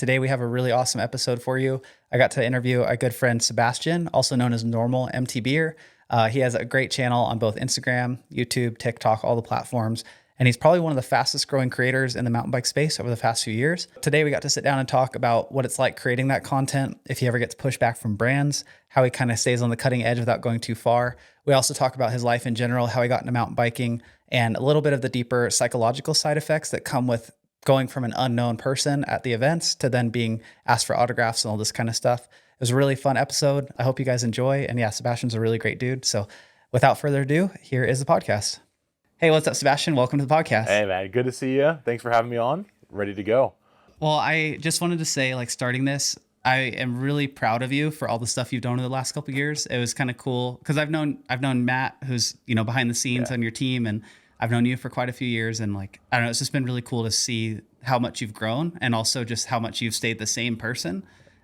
Today we have a really awesome episode for you. I got to interview a good friend, Sebastian, also known as NRML MTBER. He has a great channel on both Instagram, YouTube, TikTok, all the platforms. And he's probably one of the fastest growing creators in the mountain bike space over the past few years. Today, we got to sit down and talk about what it's like creating that content, if he ever gets pushback from brands, how he kind of stays on the cutting edge without going too far. We also talk about his life in general, how he got into mountain biking, and a little bit of the deeper psychological side effects that come with going from an unknown person at the events to then being asked for autographs and all this kind of stuff. It was a really fun episode. I hope you guys enjoy. And yeah, Sebastian's a really great dude. So without further ado, here is the podcast. Hey, what's up, Sebastian? Welcome to the podcast. Hey, man. Good to see you. Thanks for having me on. Ready to go. Well, I just wanted to say, starting this, I am really proud of you for all the stuff you've done in the last couple of years. It was kind of cool because I've known Matt, who's, behind the scenes on your team, and I've known you for quite a few years. And I don't know, it's just been really cool to see how much you've grown and also just how much you've stayed the same person.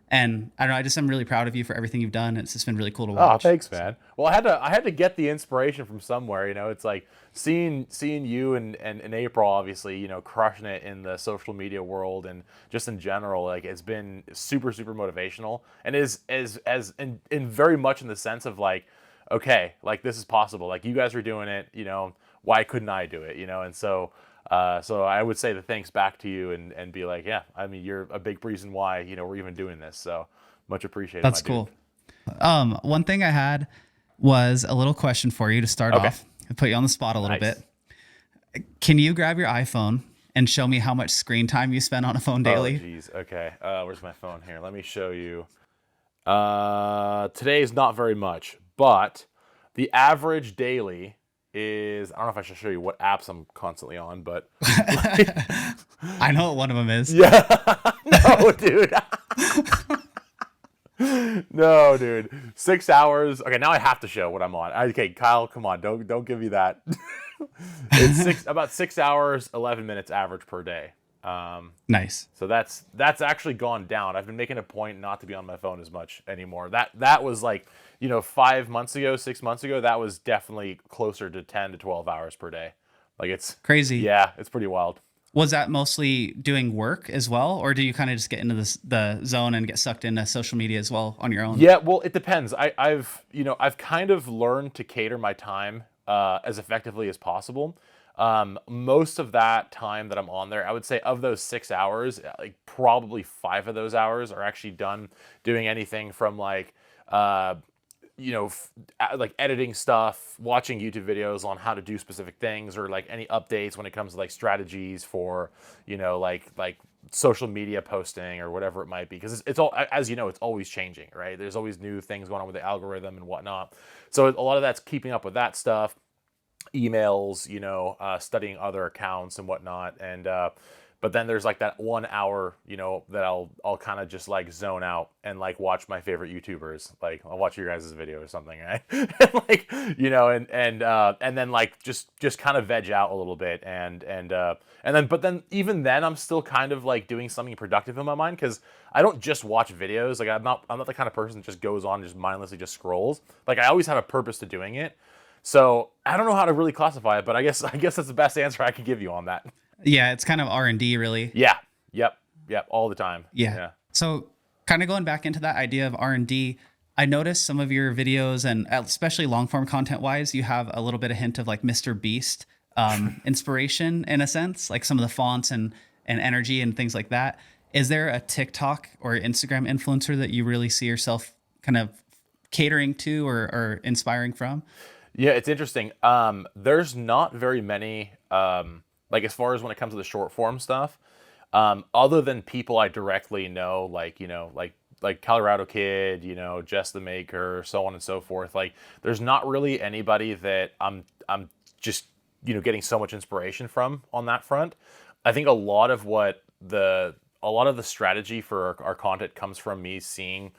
And I don't know, I'm really proud of you for everything you've done. It's just been really cool to watch. Oh, thanks, man. Well, I had to get the inspiration from somewhere. It's like seeing you and April, obviously, crushing it in the social media world and just in general. It's been super, super motivational, and is as in very much in the sense of okay, this is possible. You guys are doing it. Why couldn't I do it? And so. So I would say the thanks back to you and be like, yeah, I mean, you're a big reason why, we're even doing this. So much appreciated. That's cool. One thing I had was a little question for you to start off. I put you on the spot a little bit. Can you grab your iPhone and show me how much screen time you spend on a phone daily? Oh, geez. Okay. Where's my phone here? Let me show you. Today is not very much, but the average daily is, I don't know if I should show you what apps I'm constantly on, but I know what one of them is. Yeah. No, dude. No, dude. 6 hours. Okay, now I have to show what I'm on. Okay, Kyle, come on. Don't give me that. It's about 6 hours, 11 minutes average per day. Nice. So that's actually gone down. I've been making a point not to be on my phone as much anymore. That was 5 months ago, 6 months ago, that was definitely closer to 10 to 12 hours per day. It's crazy. Yeah, it's pretty wild. Was that mostly doing work as well, or do you kind of just get into the zone and get sucked into social media as well on your own? Yeah, well, it depends. I've kind of learned to cater my time as effectively as possible. Most of that time that I'm on there, I would say of those 6 hours, probably 5 of those hours are actually done doing anything from editing stuff, watching YouTube videos on how to do specific things, or any updates when it comes to strategies for, social media posting or whatever it might be. Because it's all, as it's always changing, right? There's always new things going on with the algorithm and whatnot. So a lot of that's keeping up with that stuff, emails, studying other accounts and whatnot. And, but then there's that 1 hour, that I'll kind of just zone out and watch my favorite YouTubers. I'll watch your guys' video or something, right? And then just kind of veg out a little bit but then even then I'm still kind of doing something productive in my mind, because I don't just watch videos. I'm not the kind of person that just goes on and just mindlessly just scrolls. I always have a purpose to doing it. So I don't know how to really classify it, but I guess that's the best answer I could give you on that. Yeah, it's kind of R&D, really. Yeah. Yep. All the time. Yeah. So kind of going back into that idea of R&D, I noticed some of your videos, and especially long form content wise, you have a little bit of hint of Mr. Beast inspiration in a sense, some of the fonts and energy and things like that. Is there a TikTok or Instagram influencer that you really see yourself kind of catering to or inspiring from? Yeah, it's interesting. There's not very many, as far as when it comes to the short form stuff, other than people I directly know, like Colorado Kid, Jess the Maker, so on and so forth. There's not really anybody that I'm just, getting so much inspiration from on that front. I think a lot of the strategy for our content comes from me seeing,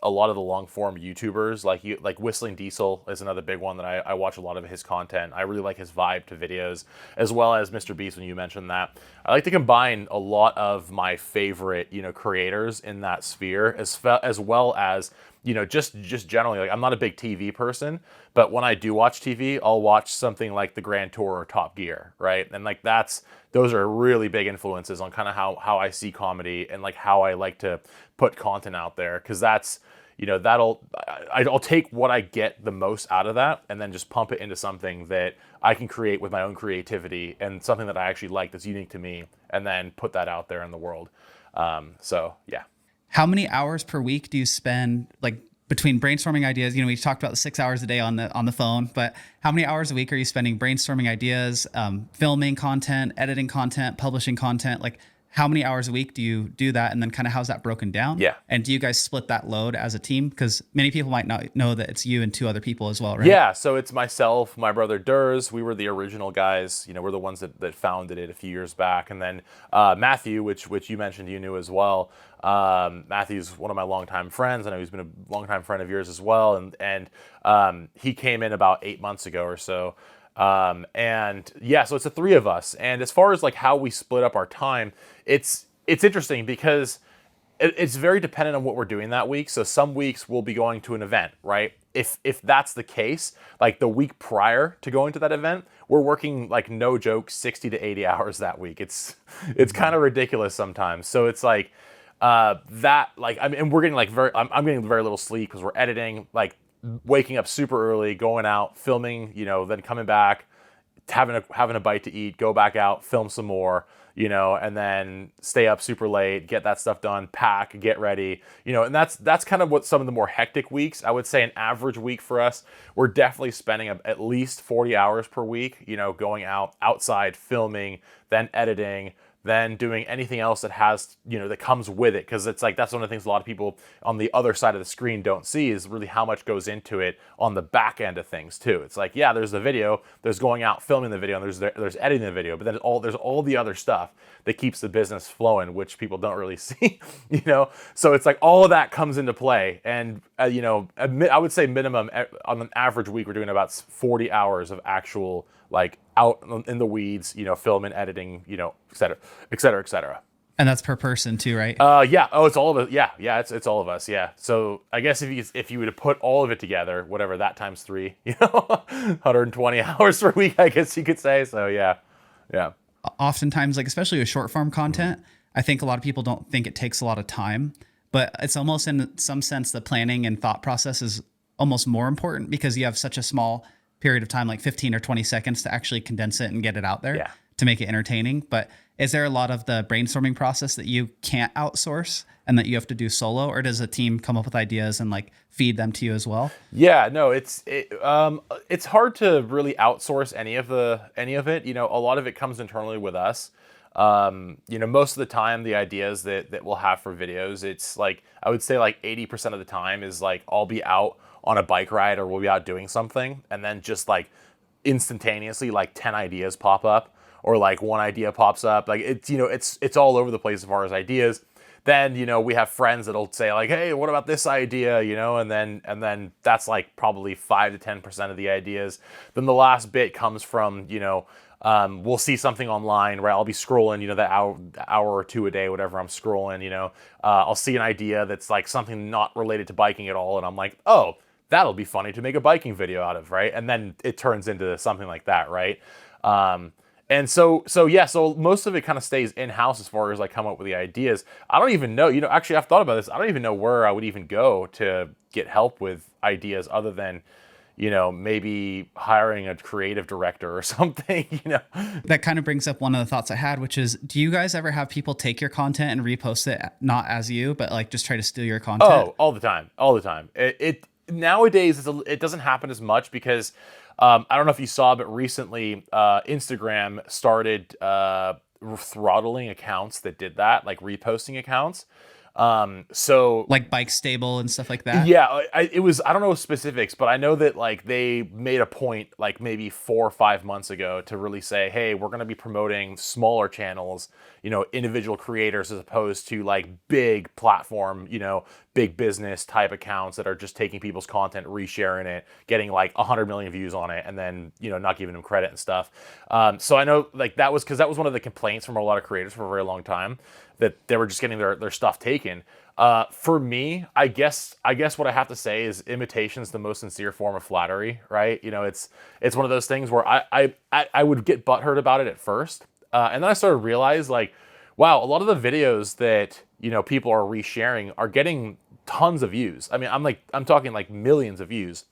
a lot of the long form YouTubers, like Whistling Diesel is another big one that I watch a lot of his content. I really like his vibe to videos, as well as Mr. Beast when you mentioned that. I like to combine a lot of my favorite, creators in that sphere, as well as just generally, like I'm not a big TV person, but when I do watch TV, I'll watch something like the Grand Tour or Top Gear, right? And like those are really big influences on kind of how I see comedy and like how I like to put content out there, because that's, I'll take what I get the most out of that and then just pump it into something that I can create with my own creativity and something that I actually like that's unique to me, and then put that out there in the world. So yeah. How many hours per week do you spend like between brainstorming ideas? We talked about the 6 hours a day on the phone, but how many hours a week are you spending brainstorming ideas, filming content, editing content, publishing content? Like, how many hours a week do you do that? And then kind of how's that broken down? Yeah. And do you guys split that load as a team? Because many people might not know that it's you and two other people as well, right? Yeah, so it's myself, my brother Durs. We were the original guys. We're the ones that founded it a few years back. And then Matthew, which you mentioned you knew as well. Matthew's one of my longtime friends. I know he's been a longtime friend of yours as well. And he came in about 8 months ago or so. And yeah, so it's the three of us. And as far as like how we split up our time, it's interesting because it's very dependent on what we're doing that week. So some weeks we'll be going to an event, right? If that's the case, like the week prior to going to that event, we're working like no joke 60 to 80 hours that week. It's kind of ridiculous sometimes. So it's like that, like, I mean, and we're getting like I'm getting very little sleep because we're editing, like waking up super early, going out, filming, then coming back, having a bite to eat, go back out, film some more, and then stay up super late, get that stuff done, pack, get ready, and that's kind of what some of the more hectic weeks. I would say an average week for us, we're definitely spending at least 40 hours per week, going outside, filming, then editing, then doing anything else that has, that comes with it. Because it's like, that's one of the things a lot of people on the other side of the screen don't see, is really how much goes into it on the back end of things too. It's like, yeah, there's the video, there's going out, filming the video, and there's editing the video, but then there's all the other stuff that keeps the business flowing, which people don't really see, So it's like all of that comes into play. And, I would say minimum on an average week, we're doing about 40 hours of actual, like, out in the weeds, film and editing, et cetera, et cetera, et cetera. And that's per person too, right? Yeah. Oh, it's all of us. Yeah. It's all of us. Yeah. So I guess if you were to put all of it together, whatever that times 3, 120 hours per week, I guess you could say. So yeah. Oftentimes, like especially with short form content, I think a lot of people don't think it takes a lot of time, but it's almost in some sense the planning and thought process is almost more important because you have such a small period of time, like 15 or 20 seconds to actually condense it and get it out there to make it entertaining. But is there a lot of the brainstorming process that you can't outsource and that you have to do solo, or does a team come up with ideas and like feed them to you as well? Yeah, no, it's hard to really outsource any of it. A lot of it comes internally with us. Most of the time, the ideas that we'll have for videos, it's like, I would say like 80% of the time is like, I'll be out on a bike ride or we'll be out doing something, and then just like instantaneously like 10 ideas pop up, or like one idea pops up. Like it's all over the place as far as ideas. Then, we have friends that'll say like, hey, what about this idea? And then that's like probably 5 to 10% of the ideas. Then the last bit comes from, we'll see something online, right? I'll be scrolling, the hour or two a day, whatever I'm scrolling, I'll see an idea that's like something not related to biking at all. And I'm like, oh, that'll be funny to make a biking video out of, right? And then it turns into something like that, right? And so most of it kind of stays in-house as far as like come up with the ideas. I don't even know, actually I've thought about this. I don't even know where I would even go to get help with ideas other than, maybe hiring a creative director or something, That kind of brings up one of the thoughts I had, which is, do you guys ever have people take your content and repost it, not as you, but like just try to steal your content? Oh, all the time. It nowadays, it doesn't happen as much because I don't know if you saw, but recently Instagram started throttling accounts that did that, like reposting accounts. So like bike stable and stuff like that. Yeah, I don't know specifics, but I know that like they made a point like maybe 4 or 5 months ago to really say, hey, we're going to be promoting smaller channels, individual creators, as opposed to like big platform, big business type accounts that are just taking people's content, resharing it, getting like 100 million views on it, and then, not giving them credit and stuff. So I know like that was one of the complaints from a lot of creators for a very long time. that they were just getting their stuff taken. For me, I guess what I have to say is imitation is the most sincere form of flattery, right? You know, it's one of those things where I would get butthurt about it at first, and then I started to realize like, wow, a lot of the videos that, you know, people are resharing are getting tons of views. I mean, I'm talking like millions of views.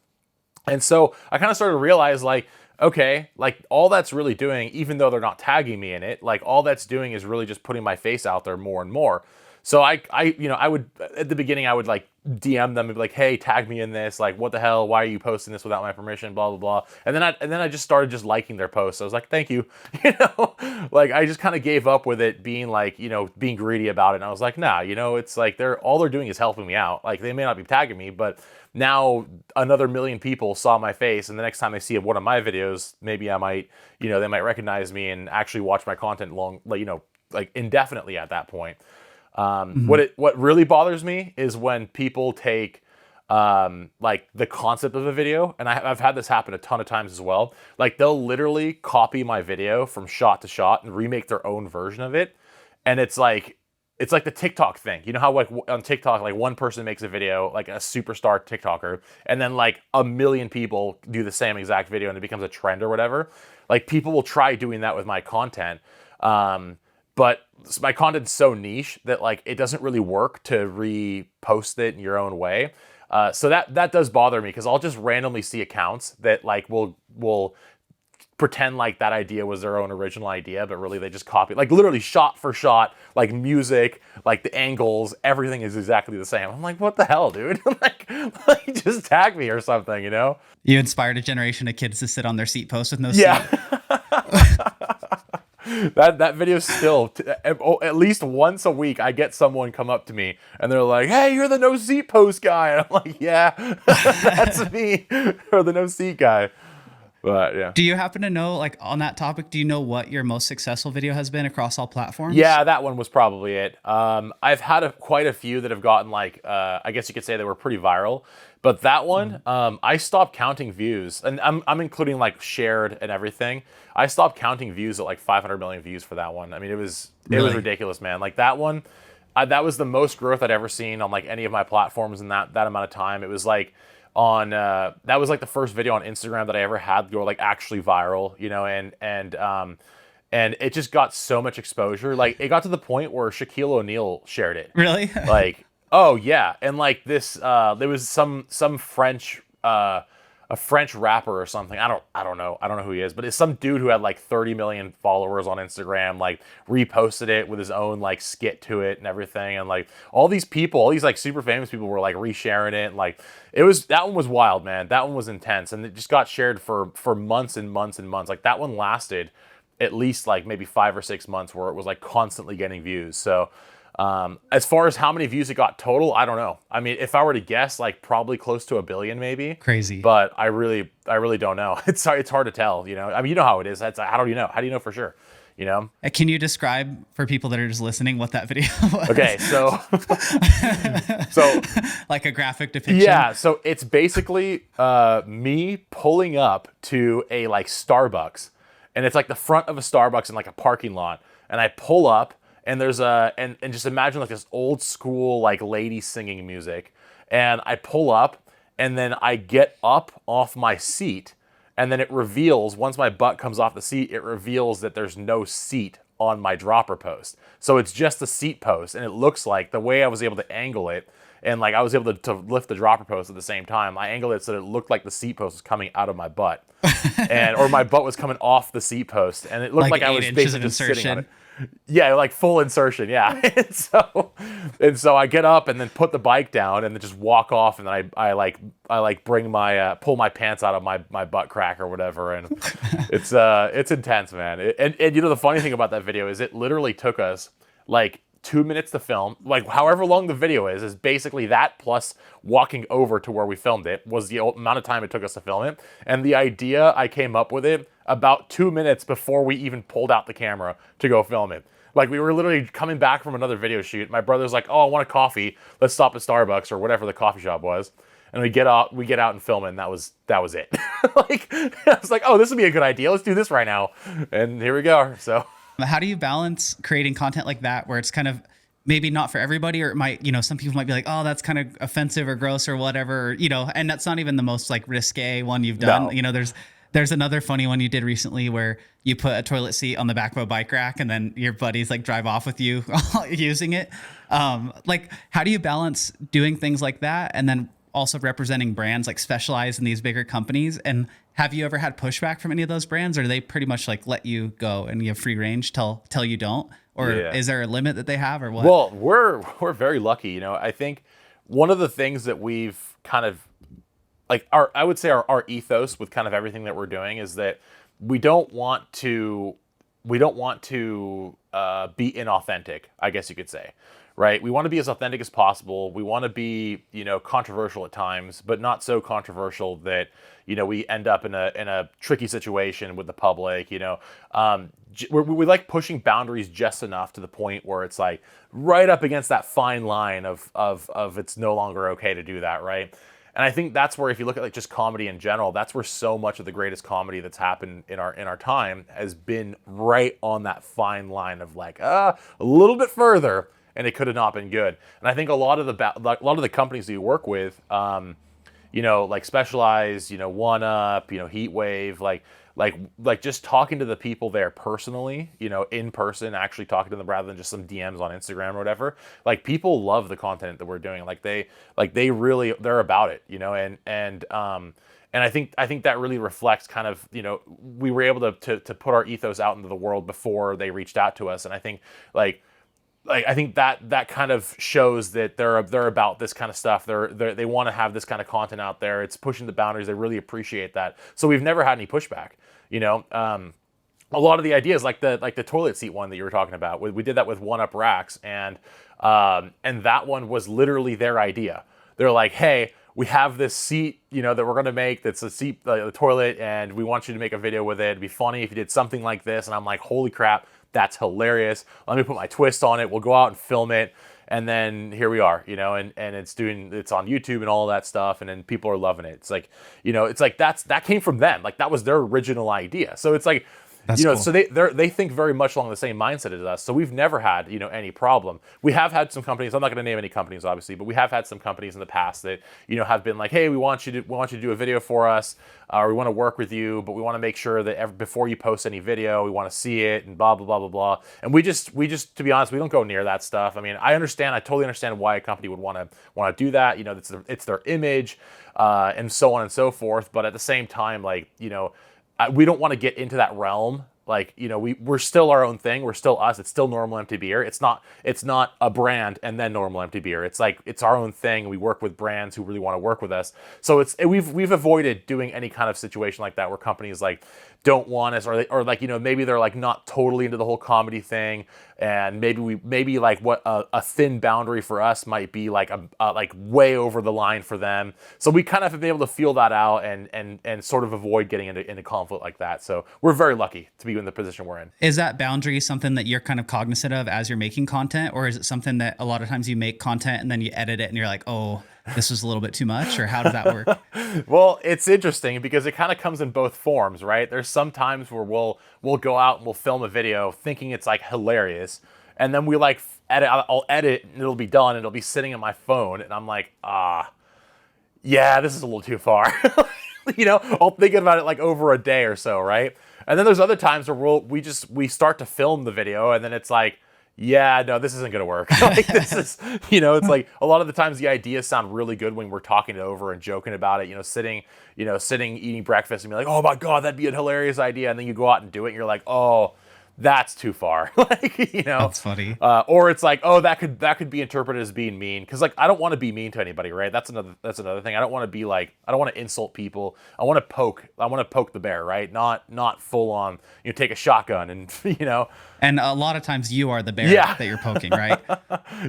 And so I kind of started to realize like, okay, like all that's really doing, even though they're not tagging me in it, like all that's doing is really just putting my face out there more and more. So you know, I would, at the beginning, I would like DM them and be like, hey, tag me in this. Like, what the hell? Why are you posting this without my permission? Blah, blah, blah. And then I just started just liking their posts. I was like, thank you. You know, like I just kind of gave up with it being like, you know, being greedy about it. And I was like, nah, you know, it's like all they're doing is helping me out. Like they may not be tagging me, but now another million people saw my face, and the next time they see one of my videos, maybe I might, you know, they might recognize me and actually watch my content like, you know, like indefinitely at that point. What really bothers me is when people take like the concept of a video, and I've had this happen a ton of times as well. Like they'll literally copy my video from shot to shot and remake their own version of it, and it's like the TikTok thing. You know how like on TikTok, like one person makes a video, like a superstar TikToker, and then like a million people do the same exact video and it becomes a trend or whatever. Like people will try doing that with my content. But my content's so niche that like it doesn't really work to repost it in your own way. So that does bother me because I'll just randomly see accounts that like will pretend like that idea was their own original idea, but really they just copy, like literally shot for shot, like music, like the angles, everything is exactly the same. I'm like, what the hell, dude? like just tag me or something, you know? You inspired a generation of kids to sit on their seat post with no Yeah. seat. That video still, at least once a week, I get someone come up to me and they're like, hey, you're the no seat post guy. And I'm like, yeah, that's me, or the no seat guy. But yeah. Do you happen to know, like on that topic, do you know what your most successful video has been across all platforms? Yeah, that one was probably it. I've had quite a few that have gotten like, I guess you could say they were pretty viral. But that one, I stopped counting views, and I'm including like shared and everything. I stopped counting views at like 500 million views for that one. I mean, it was ridiculous, man. Like that one, that was the most growth I'd ever seen on like any of my platforms in that amount of time. It was like that was like the first video on Instagram that I ever had go like actually viral, you know, and it just got so much exposure. Like it got to the point where Shaquille O'Neal shared it. Really? Like, oh yeah, and like this, there was some French, a French rapper or something. I don't know who he is, but it's some dude who had like 30 million followers on Instagram, like reposted it with his own like skit to it and everything, and like all these like super famous people were like resharing it. And, like that one was wild, man. That one was intense, and it just got shared for months and months and months. Like that one lasted at least like maybe 5 or 6 months where it was like constantly getting views. So as far as how many views it got total, I don't know. I mean, if I were to guess, like probably close to 1 billion, maybe. Crazy. But I really don't know. It's hard to tell, you know. I mean, you know how it is. How do you know? How do you know for sure? You know. Can you describe for people that are just listening what that video was? Okay, so like a graphic depiction. Yeah, so it's basically me pulling up to a like Starbucks, and it's like the front of a Starbucks in like a parking lot, and I pull up. And there's and just imagine like this old school like lady singing music, and I pull up, and then I get up off my seat, and then it reveals, once my butt comes off the seat, it reveals that there's no seat on my dropper post. So it's just the seat post, and it looks like the way I was able to angle it, and like I was able to lift the dropper post at the same time. I angled it so that it looked like the seat post was coming out of my butt, or my butt was coming off the seat post, and it looked like I was basically just sitting on it. Yeah, like full insertion, yeah. and so I get up and then put the bike down and then just walk off, and then I bring my pull my pants out of my butt crack or whatever, and it's intense, man. And you know the funny thing about that video is it literally took us like 2 minutes to film. Like however long the video is basically that plus walking over to where we filmed it was the amount of time it took us to film it. And the idea, I came up with it about 2 minutes before we even pulled out the camera to go film it. Like we were literally coming back from another video shoot. My brother's like, oh, I want a coffee. Let's stop at Starbucks or whatever the coffee shop was. And we get out and film it, and that was it. Like I was like, oh, this would be a good idea. Let's do this right now. And here we go. So How do you balance creating content like that where it's kind of maybe not for everybody, or it might, some people might be like, oh, that's kind of offensive or gross or whatever, and that's not even the most like risque one you've done. No. There's another funny one you did recently where you put a toilet seat on the back of a bike rack and then your buddies like drive off with you using it. Like, how do you balance doing things like that and then also representing brands like specialize in these bigger companies? And have you ever had pushback from any of those brands, or do they pretty much like let you go and you have free range till you don't? Or is there a limit that they have, or what? Well, we're very lucky. I think one of the things that we've kind of like I would say our ethos with kind of everything that we're doing is that we don't want to be inauthentic, I guess you could say, right? We want to be as authentic as possible. We want to be, controversial at times, but not so controversial that, we end up in a tricky situation with the public. We like pushing boundaries just enough to the point where it's like right up against that fine line of it's no longer okay to do that, right? And I think that's where, if you look at like just comedy in general, that's where so much of the greatest comedy that's happened in our time has been right on that fine line of like a little bit further, and it could have not been good. And I think a lot of the companies that you work with, like Specialized, One Up, Heatwave, like just talking to the people there personally, in person, actually talking to them rather than just some DMs on Instagram or whatever. Like, people love the content that we're doing. They're about it, and I think that really reflects kind of, we were able to put our ethos out into the world before they reached out to us. And I think I think that kind of shows that they're about this kind of stuff. They want to have this kind of content out there. It's pushing the boundaries. They really appreciate that. So we've never had any pushback. A lot of the ideas, like the toilet seat one that you were talking about, we did that with One Up racks, and that one was literally their idea. They're like, hey, we have this seat, that we're going to make that's a seat, the toilet, and we want you to make a video with it. It'd be funny if you did something like this. And I'm like, holy crap, that's hilarious. Let me put my twist on it. We'll go out and film it. And then here we are, and it's on YouTube and all of that stuff. And then people are loving it. It's like, that came from them. Like, that was their original idea. So it's like, That's cool. So they think very much along the same mindset as us. So we've never had, any problem. We have had some companies, I'm not going to name any companies obviously, but we have had some companies in the past that, have been like, hey, we want you to do a video for us, or we want to work with you, but we want to make sure that before you post any video, we want to see it, and blah, blah, blah, blah, blah. And we just, to be honest, we don't go near that stuff. I mean, I totally understand why a company would want to do that. It's their image, and so on and so forth. But at the same time, we don't want to get into that realm. We're still our own thing. We're still us. It's still Normal MTBER. It's not a brand and then Normal MTBER. It's our own thing. We work with brands who really want to work with us. So we've avoided doing any kind of situation like that where companies don't want us, or maybe they're not totally into the whole comedy thing, and maybe what a thin boundary for us might be way over the line for them. So we kind of have been able to feel that out and sort of avoid getting into conflict like that. So we're very lucky to be in the position we're in. Is that boundary something that you're kind of cognizant of as you're making content, or is it something that a lot of times you make content and then you edit it and you're like, oh, this was a little bit too much, or how does that work? Well, it's interesting because it kind of comes in both forms, right? There's some times where we'll go out and we'll film a video thinking it's hilarious, and then we I'll edit and it'll be done and it'll be sitting on my phone and I'm like, yeah, this is a little too far. I'll think about it over a day or so, right? And then there's other times where we start to film the video and then it's like, yeah, no, this isn't going to work. This is, it's a lot of the times the ideas sound really good when we're talking it over and joking about it, sitting, eating breakfast and be like, oh my God, that'd be a hilarious idea. And then you go out and do it and you're like, oh, that's too far. That's funny. Or it's like, oh, that could be interpreted as being mean. Cause I don't want to be mean to anybody, right? That's another thing. I don't want to be I don't want to insult people. I want to poke the bear, right? Not full on, take a shotgun and, And a lot of times you are the bear that you're poking, right?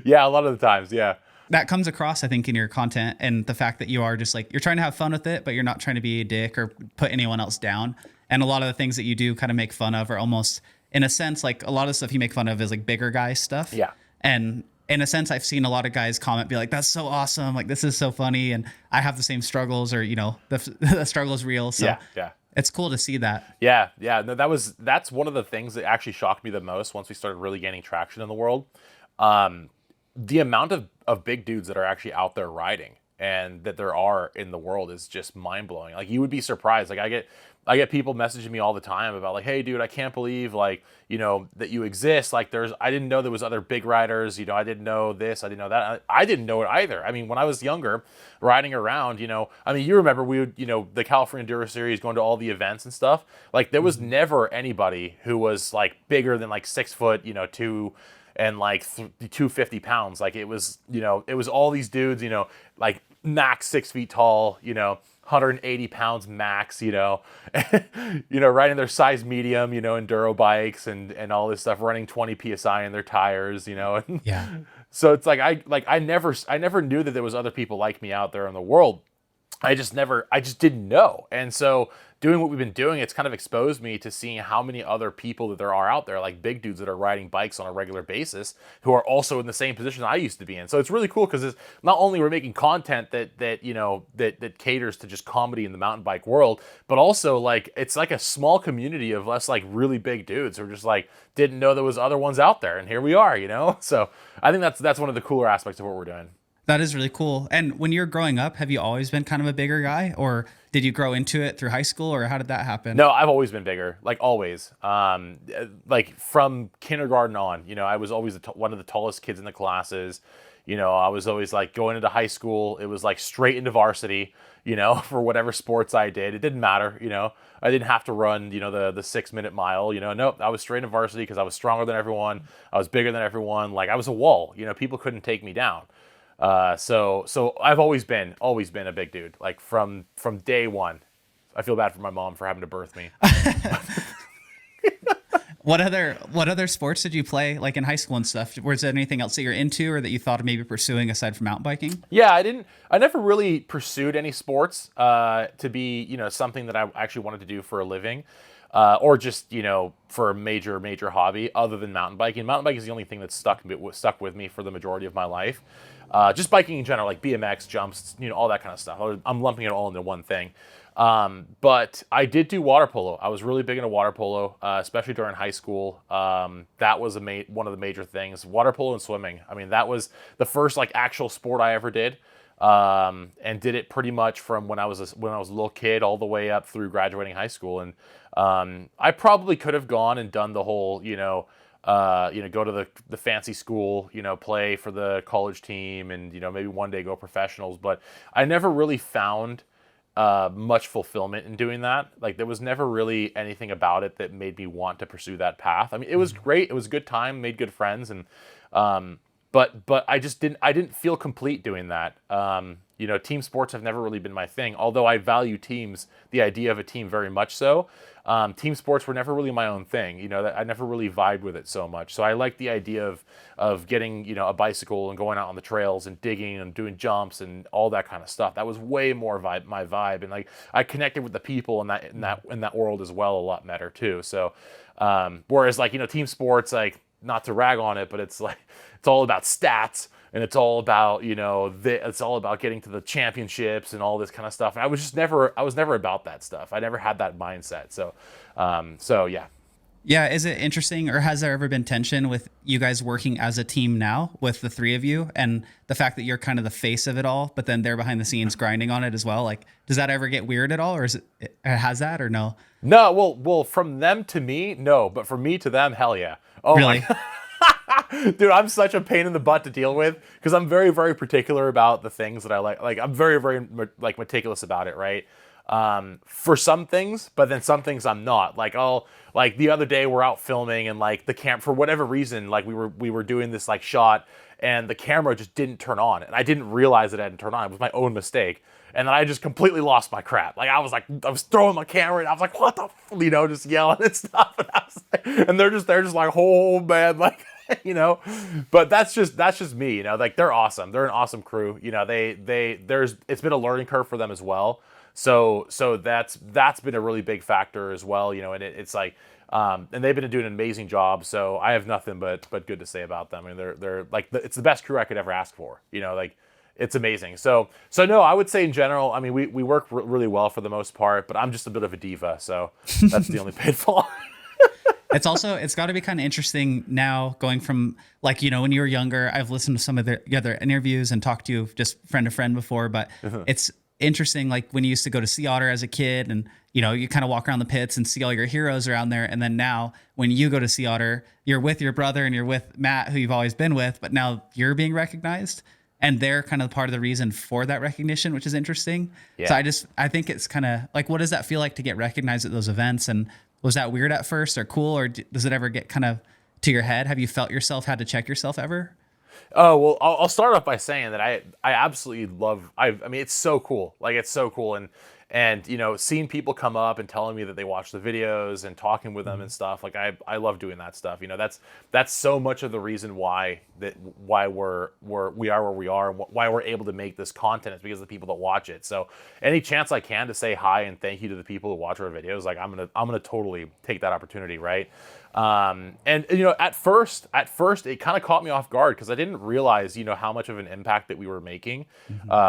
Yeah, a lot of the times, yeah. That comes across, I think, in your content, and the fact that you are just you're trying to have fun with it, but you're not trying to be a dick or put anyone else down. And a lot of the things that you do kind of make fun of are almost, in a sense, a lot of the stuff you make fun of is bigger guy stuff. Yeah. And in a sense, I've seen a lot of guys comment, be like, that's so awesome. This is so funny. And I have the same struggles, or, the struggle is real. So yeah. It's cool to see that. Yeah, yeah. No, that's one of the things that actually shocked me the most once we started really gaining traction in the world. Um, the amount of big dudes that are actually out there riding and that there are in the world is just mind blowing. Like you would be surprised. Like I get people messaging me all the time about like, hey dude, I can't believe like, that you exist. Like I didn't know there was other big riders, I didn't know this, I didn't know that. I didn't know it either. I mean, when I was younger, riding around, I mean, you remember we would, the California Enduro Series, going to all the events and stuff. Like there was never anybody who was like bigger than like 6 foot, two and like 250 pounds. Like it was, it was all these dudes, like max 6 feet tall, 180 pounds max, riding their size medium, enduro bikes and all this stuff, running 20 psi in their tires, and Yeah. so it's like I never knew that there was other people like me out there in the world. I just didn't know. And so doing what we've been doing, it's kind of exposed me to seeing how many other people that there are out there, like big dudes that are riding bikes on a regular basis, who are also in the same position I used to be in. So it's really cool because it's not only we're making content that caters to just comedy in the mountain bike world, but also like it's like a small community of us like really big dudes who are just like didn't know there was other ones out there, and here we are, So I think that's one of the cooler aspects of what we're doing. That is really cool. And when you're growing up, have you always been kind of a bigger guy, or did you grow into it through high school, or how did that happen? No, I've always been bigger, like always. Like from kindergarten on, I was always one of the tallest kids in the classes. I was always like going into high school. It was like straight into varsity, for whatever sports I did. It didn't matter, I didn't have to run, the 6 minute mile, nope. I was straight into varsity because I was stronger than everyone. I was bigger than everyone. Like I was a wall, people couldn't take me down. So I've always been a big dude, like from day one. I feel bad for my mom for having to birth me. What other sports did you play, like in high school and stuff? Was there anything else that you're into or that you thought of maybe pursuing aside from mountain biking? Yeah, I never really pursued any sports, to be, something that I actually wanted to do for a living. Or just, for a major hobby other than mountain biking. Mountain biking is the only thing that's stuck with me for the majority of my life. Just biking in general, like BMX, jumps, all that kind of stuff. I'm lumping it all into one thing. But I did do water polo. I was really big into water polo, especially during high school. That was one of the major things. Water polo and swimming. I mean, that was the first like actual sport I ever did. And did it pretty much from when I was a little kid all the way up through graduating high school. And I probably could have gone and done the whole, go to the fancy school, play for the college team, and maybe one day go professionals. But I never really found much fulfillment in doing that. Like there was never really anything about it that made me want to pursue that path. I mean, it was great. It was a good time, made good friends, and but I just didn't feel complete doing that. Team sports have never really been my thing, although I value teams, the idea of a team very much so. Team sports were never really my own thing, that I never really vibed with it so much. So I like the idea of getting, a bicycle and going out on the trails and digging and doing jumps and all that kind of stuff. That was way more my vibe. And like I connected with the people in that world as well a lot better too. So whereas like, team sports, like not to rag on it, but it's like it's all about stats. And it's all about, it's all about getting to the championships and all this kind of stuff. And I was never about that stuff. I never had that mindset. So yeah. Yeah. Is it interesting, or has there ever been tension with you guys working as a team now with the three of you, and the fact that you're kind of the face of it all, but then they're behind the scenes grinding on it as well? Like, does that ever get weird at all, or has that, or no? No, well, from them to me, no, but from me to them, hell yeah. Oh Really? my Dude, I'm such a pain in the butt to deal with because I'm very, very particular about the things that I like. Like, I'm very, very like meticulous about it, right? For some things, but then some things I'm not. Like, like the other day we're out filming and like for whatever reason, like we were doing this like shot and the camera just didn't turn on, and I didn't realize it hadn't turned on. It was my own mistake. And then I just completely lost my crap. Like I was throwing my camera and I was like, what the, just yelling and stuff. And they're just like, oh man, like, but that's just me, like they're awesome. They're an awesome crew. It's been a learning curve for them as well. So that's been a really big factor as well, and it's like, and they've been doing an amazing job. So I have nothing but good to say about them. I mean, they're like, it's the best crew I could ever ask for, like, it's amazing. So no, I would say in general, I mean, we work really well for the most part, but I'm just a bit of a diva, so that's the only pitfall. It's got to be kind of interesting now going from like, when you were younger, I've listened to some of the other interviews and talked to you just friend to friend before, but it's interesting. Like when you used to go to Sea Otter as a kid and, you kind of walk around the pits and see all your heroes around there. And then now when you go to Sea Otter, you're with your brother and you're with Matt, who you've always been with, but now you're being recognized and they're kind of part of the reason for that recognition, which is interesting. Yeah. So I think it's kind of like, what does that feel like to get recognized at those events? And was that weird at first or cool? Or does it ever get kind of to your head? Have you felt yourself, had to check yourself ever? Oh, well, I'll start off by saying that I absolutely love, I mean, it's so cool. Like, it's so cool. And, seeing people come up and telling me that they watch the videos and talking with them and stuff, like, I love doing that stuff. That's so much of the reason why we are where we are and why we're able to make this content is because of the people that watch it. So any chance I can to say hi and thank you to the people who watch our videos, like, I'm going to totally take that opportunity. Right. And at first it kind of caught me off guard because I didn't realize, how much of an impact that we were making,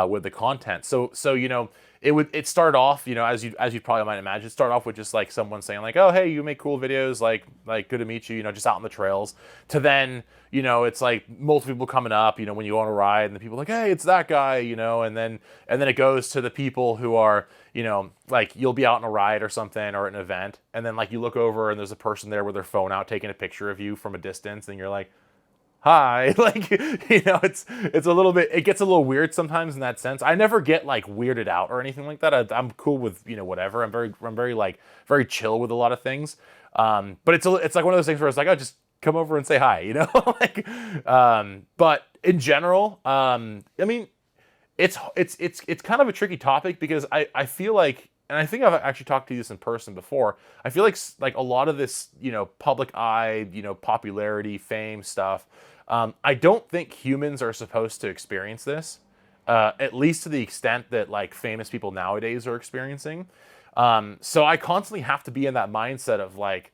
with the content. So, it started off, as you probably might imagine, it started off with just like someone saying like, oh, hey, you make cool videos, like good to meet you, just out on the trails, to then, it's like multiple people coming up, when you on a ride and the people are like, hey, it's that guy, and then it goes to the people who are, like you'll be out on a ride or something or at an event, and then like you look over and there's a person there with their phone out taking a picture of you from a distance, and you're like, hi. Like, it's a little bit, it gets a little weird sometimes in that sense. I never get like weirded out or anything like that. I'm cool with, whatever. I'm very like very chill with a lot of things. But it's like one of those things where it's like, oh, just come over and say hi, like, but in general, I mean, it's kind of a tricky topic because I feel like, and I think I've actually talked to you this in person before. I feel like a lot of this, public eye, popularity, fame stuff. I don't think humans are supposed to experience this, at least to the extent that like famous people nowadays are experiencing. So I constantly have to be in that mindset of like,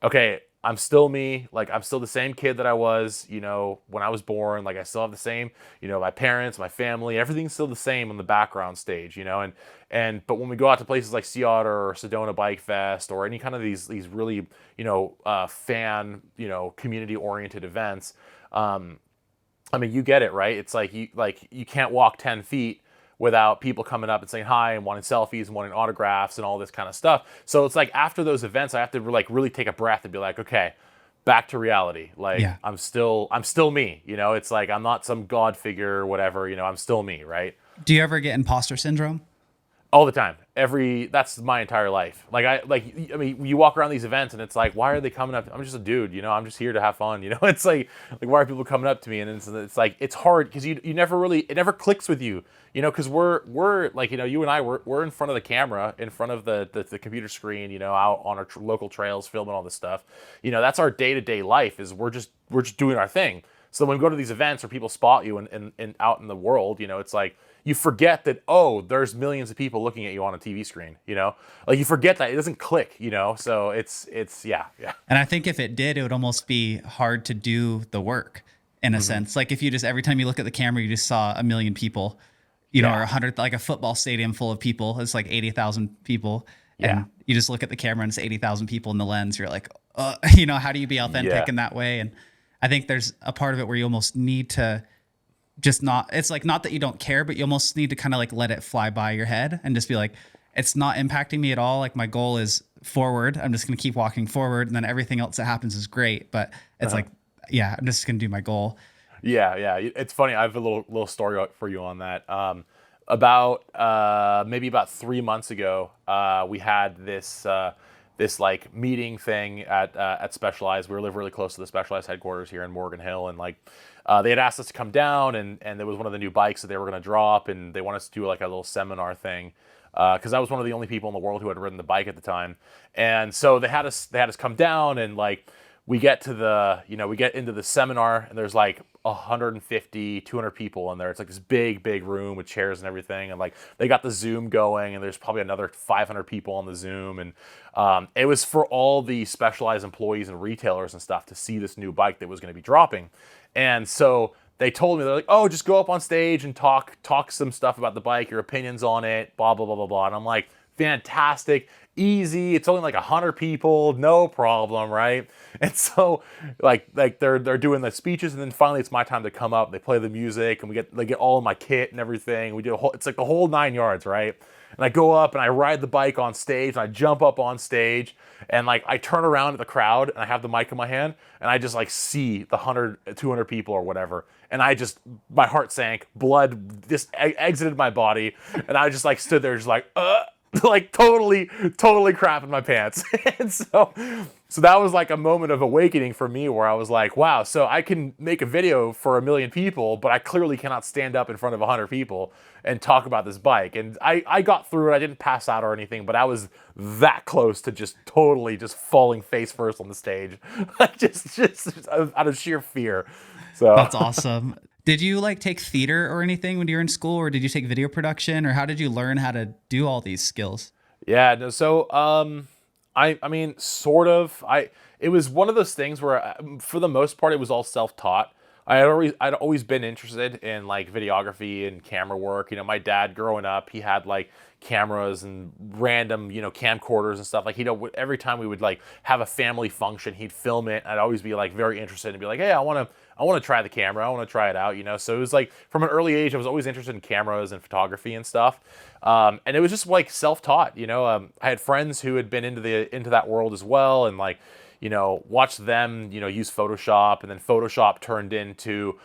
okay, I'm still me. Like, I'm still the same kid that I was, when I was born. Like, I still have the same, my parents, my family, everything's still the same on the background stage, but when we go out to places like Sea Otter or Sedona Bike Fest or any kind of these really, fan, community oriented events, I mean, you get it, right? It's like you can't walk 10 feet without people coming up and saying hi and wanting selfies and wanting autographs and all this kind of stuff. So it's like after those events, I have to like really take a breath and be like, okay, back to reality. Like, yeah. I'm still me, it's like, I'm not some God figure or whatever, I'm still me. Right. Do you ever get imposter syndrome? All the time. That's my entire life. I mean, you walk around these events and it's like, why are they coming up? I'm just a dude, I'm just here to have fun. It's like why are people coming up to me? And it's like, it's hard because you never really, it never clicks with you, because we're like, you and I, we're in front of the camera, in front of the computer screen, out on our local trails, filming all this stuff. That's our day-to-day life is we're just doing our thing. So when we go to these events where people spot you and out in the world, it's like, you forget that, oh, there's millions of people looking at you on a TV screen, like you forget that it doesn't click, so it's yeah. And I think if it did, it would almost be hard to do the work in a sense. Like if you just, every time you look at the camera, you just saw a million people, or 100, like a football stadium full of people, it's like 80,000 people. And you just look at the camera and it's 80,000 people in the lens. You're like, how do you be authentic in that way? And I think there's a part of it where you almost need to just not, it's like, not that you don't care, but you almost need to kind of like let it fly by your head and just be like, it's not impacting me at all. Like my goal is forward. I'm just going to keep walking forward. And then everything else that happens is great. But it's like, I'm just going to do my goal. Yeah. It's funny. I have a little story for you on that. Maybe about 3 months ago, we had this like meeting thing at Specialized. We live really close to the Specialized headquarters here in Morgan Hill, and like they had asked us to come down, and there was one of the new bikes that they were going to drop, and they wanted us to do like a little seminar thing because I was one of the only people in the world who had ridden the bike at the time, and so they had us come down, and like we get to we get into the seminar, and there's like 150, 200 people in there. It's like this big room with chairs and everything. And like they got the Zoom going, and there's probably another 500 people on the Zoom. And it was for all the Specialized employees and retailers and stuff to see this new bike that was going to be dropping. And so they told me, they're like, oh, just go up on stage and talk some stuff about the bike, your opinions on it, blah, blah, blah, blah, blah. And I'm like, fantastic, easy. It's only like 100 people, no problem, right? And so like they're doing the speeches, and then finally it's my time to come up. They play the music, and they get all of my kit and everything. We do it's like the whole 9 yards, right? And I go up and I ride the bike on stage, and I jump up on stage, and like I turn around at the crowd, and I have the mic in my hand, and I just like see the 100, 200 people or whatever. And my heart sank, blood just exited my body, and I just like stood there just like, like totally crapping my pants. And so that was like a moment of awakening for me, where I was like, wow, so I can make a video for 1 million people, but I clearly cannot stand up in front of 100 people and talk about this bike. And I got through it. I didn't pass out or anything, but I was that close to just totally just falling face first on the stage, just out of sheer fear. So That's awesome. Did you like take theater or anything when you were in school, or did you take video production, or how did you learn how to do all these skills? Yeah, no, so I mean, sort of. It was one of those things where, for the most part, it was all self-taught. I'd always been interested in like videography and camera work. You know, my dad growing up, he had like cameras and random, camcorders and stuff. Like, every time we would like have a family function, he'd film it. I'd always be like very interested and be like, hey, I want to try the camera. I want to try it out, So it was like from an early age, I was always interested in cameras and photography and stuff. And it was just like self-taught, I had friends who had been into that world as well, and like, watched them, use Photoshop, and then Photoshop turned into,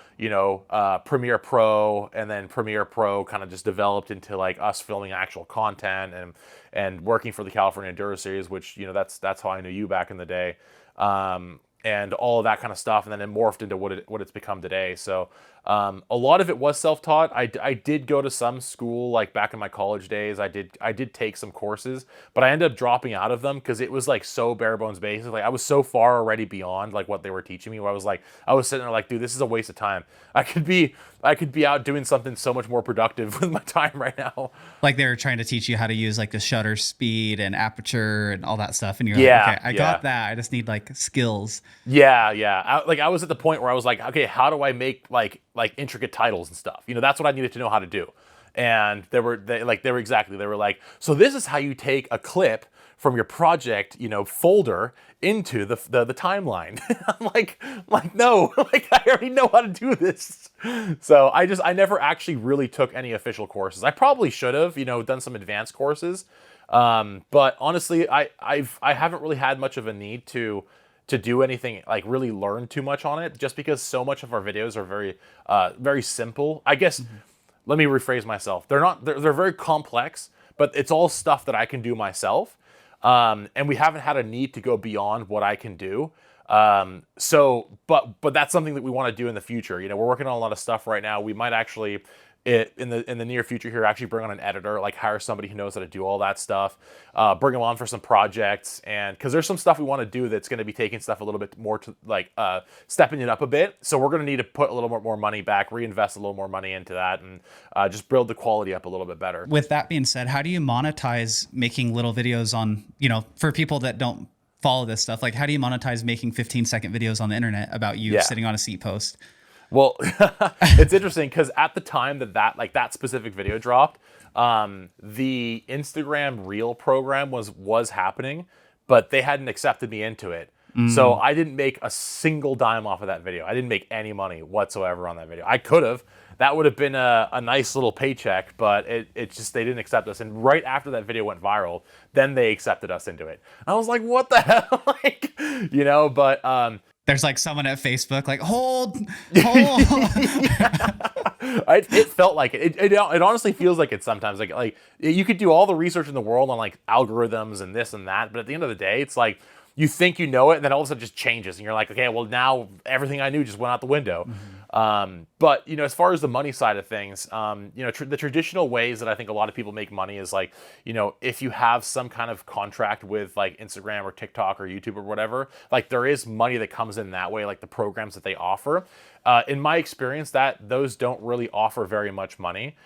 Premiere Pro, and then Premiere Pro kind of just developed into like us filming actual content and working for the California Enduro Series, which, that's how I knew you back in the day. And all of that kind of stuff, and then it morphed into what it's become today. So a lot of it was self-taught. I did go to some school, like back in my college days. I did take some courses, but I ended up dropping out of them because it was like so bare bones basic. Like, I was so far already beyond like what they were teaching me, where I was sitting there like, dude, this is a waste of time. I could be out doing something so much more productive with my time right now. Like, they were trying to teach you how to use like the shutter speed and aperture and all that stuff, and you're Yeah, like, okay, I yeah. got that. I just need like skills. Yeah. I was at the point where I was like, okay, how do I make like intricate titles and stuff? That's what I needed to know how to do. And they were like, so this is how you take a clip from your project, folder into the timeline. I'm like, no, like I already know how to do this. So I never actually really took any official courses. I probably should have, done some advanced courses. But honestly, I haven't really had much of a need to do anything, like really learn too much on it, just because so much of our videos are very simple. I guess, let me rephrase myself. They're very complex, but it's all stuff that I can do myself. And we haven't had a need to go beyond what I can do. But that's something that we want to do in the future. We're working on a lot of stuff right now. We might actually, in the near future here, actually bring on an editor, like hire somebody who knows how to do all that stuff, bring them on for some projects, and because there's some stuff we want to do that's going to be taking stuff a little bit more to like stepping it up a bit. So we're going to need to put a little more money back, reinvest a little more money into that, and just build the quality up a little bit better. With that being said, how do you monetize making little videos on, for people that don't follow this stuff? Like, how do you monetize making 15-second videos on the internet about you sitting on a seat post? Well, it's interesting because at the time that specific video dropped, the Instagram Reel program was happening, but they hadn't accepted me into it. So I didn't make a single dime off of that video. I didn't make any money whatsoever on that video. I could have. That would have been a nice little paycheck, but it just, they didn't accept us. And right after that video went viral, then they accepted us into it. I was like, what the hell? Like, but there's like someone at Facebook like, hold. It felt like it. It honestly feels like it sometimes. Like you could do all the research in the world on like algorithms and this and that, but at the end of the day, it's like you think you know it, and then all of a sudden it just changes, and you're like, okay, well now everything I knew just went out the window. But as far as the money side of things, the traditional ways that I think a lot of people make money is like, if you have some kind of contract with like Instagram or TikTok or YouTube or whatever, like there is money that comes in that way, like the programs that they offer. In my experience, those don't really offer very much money.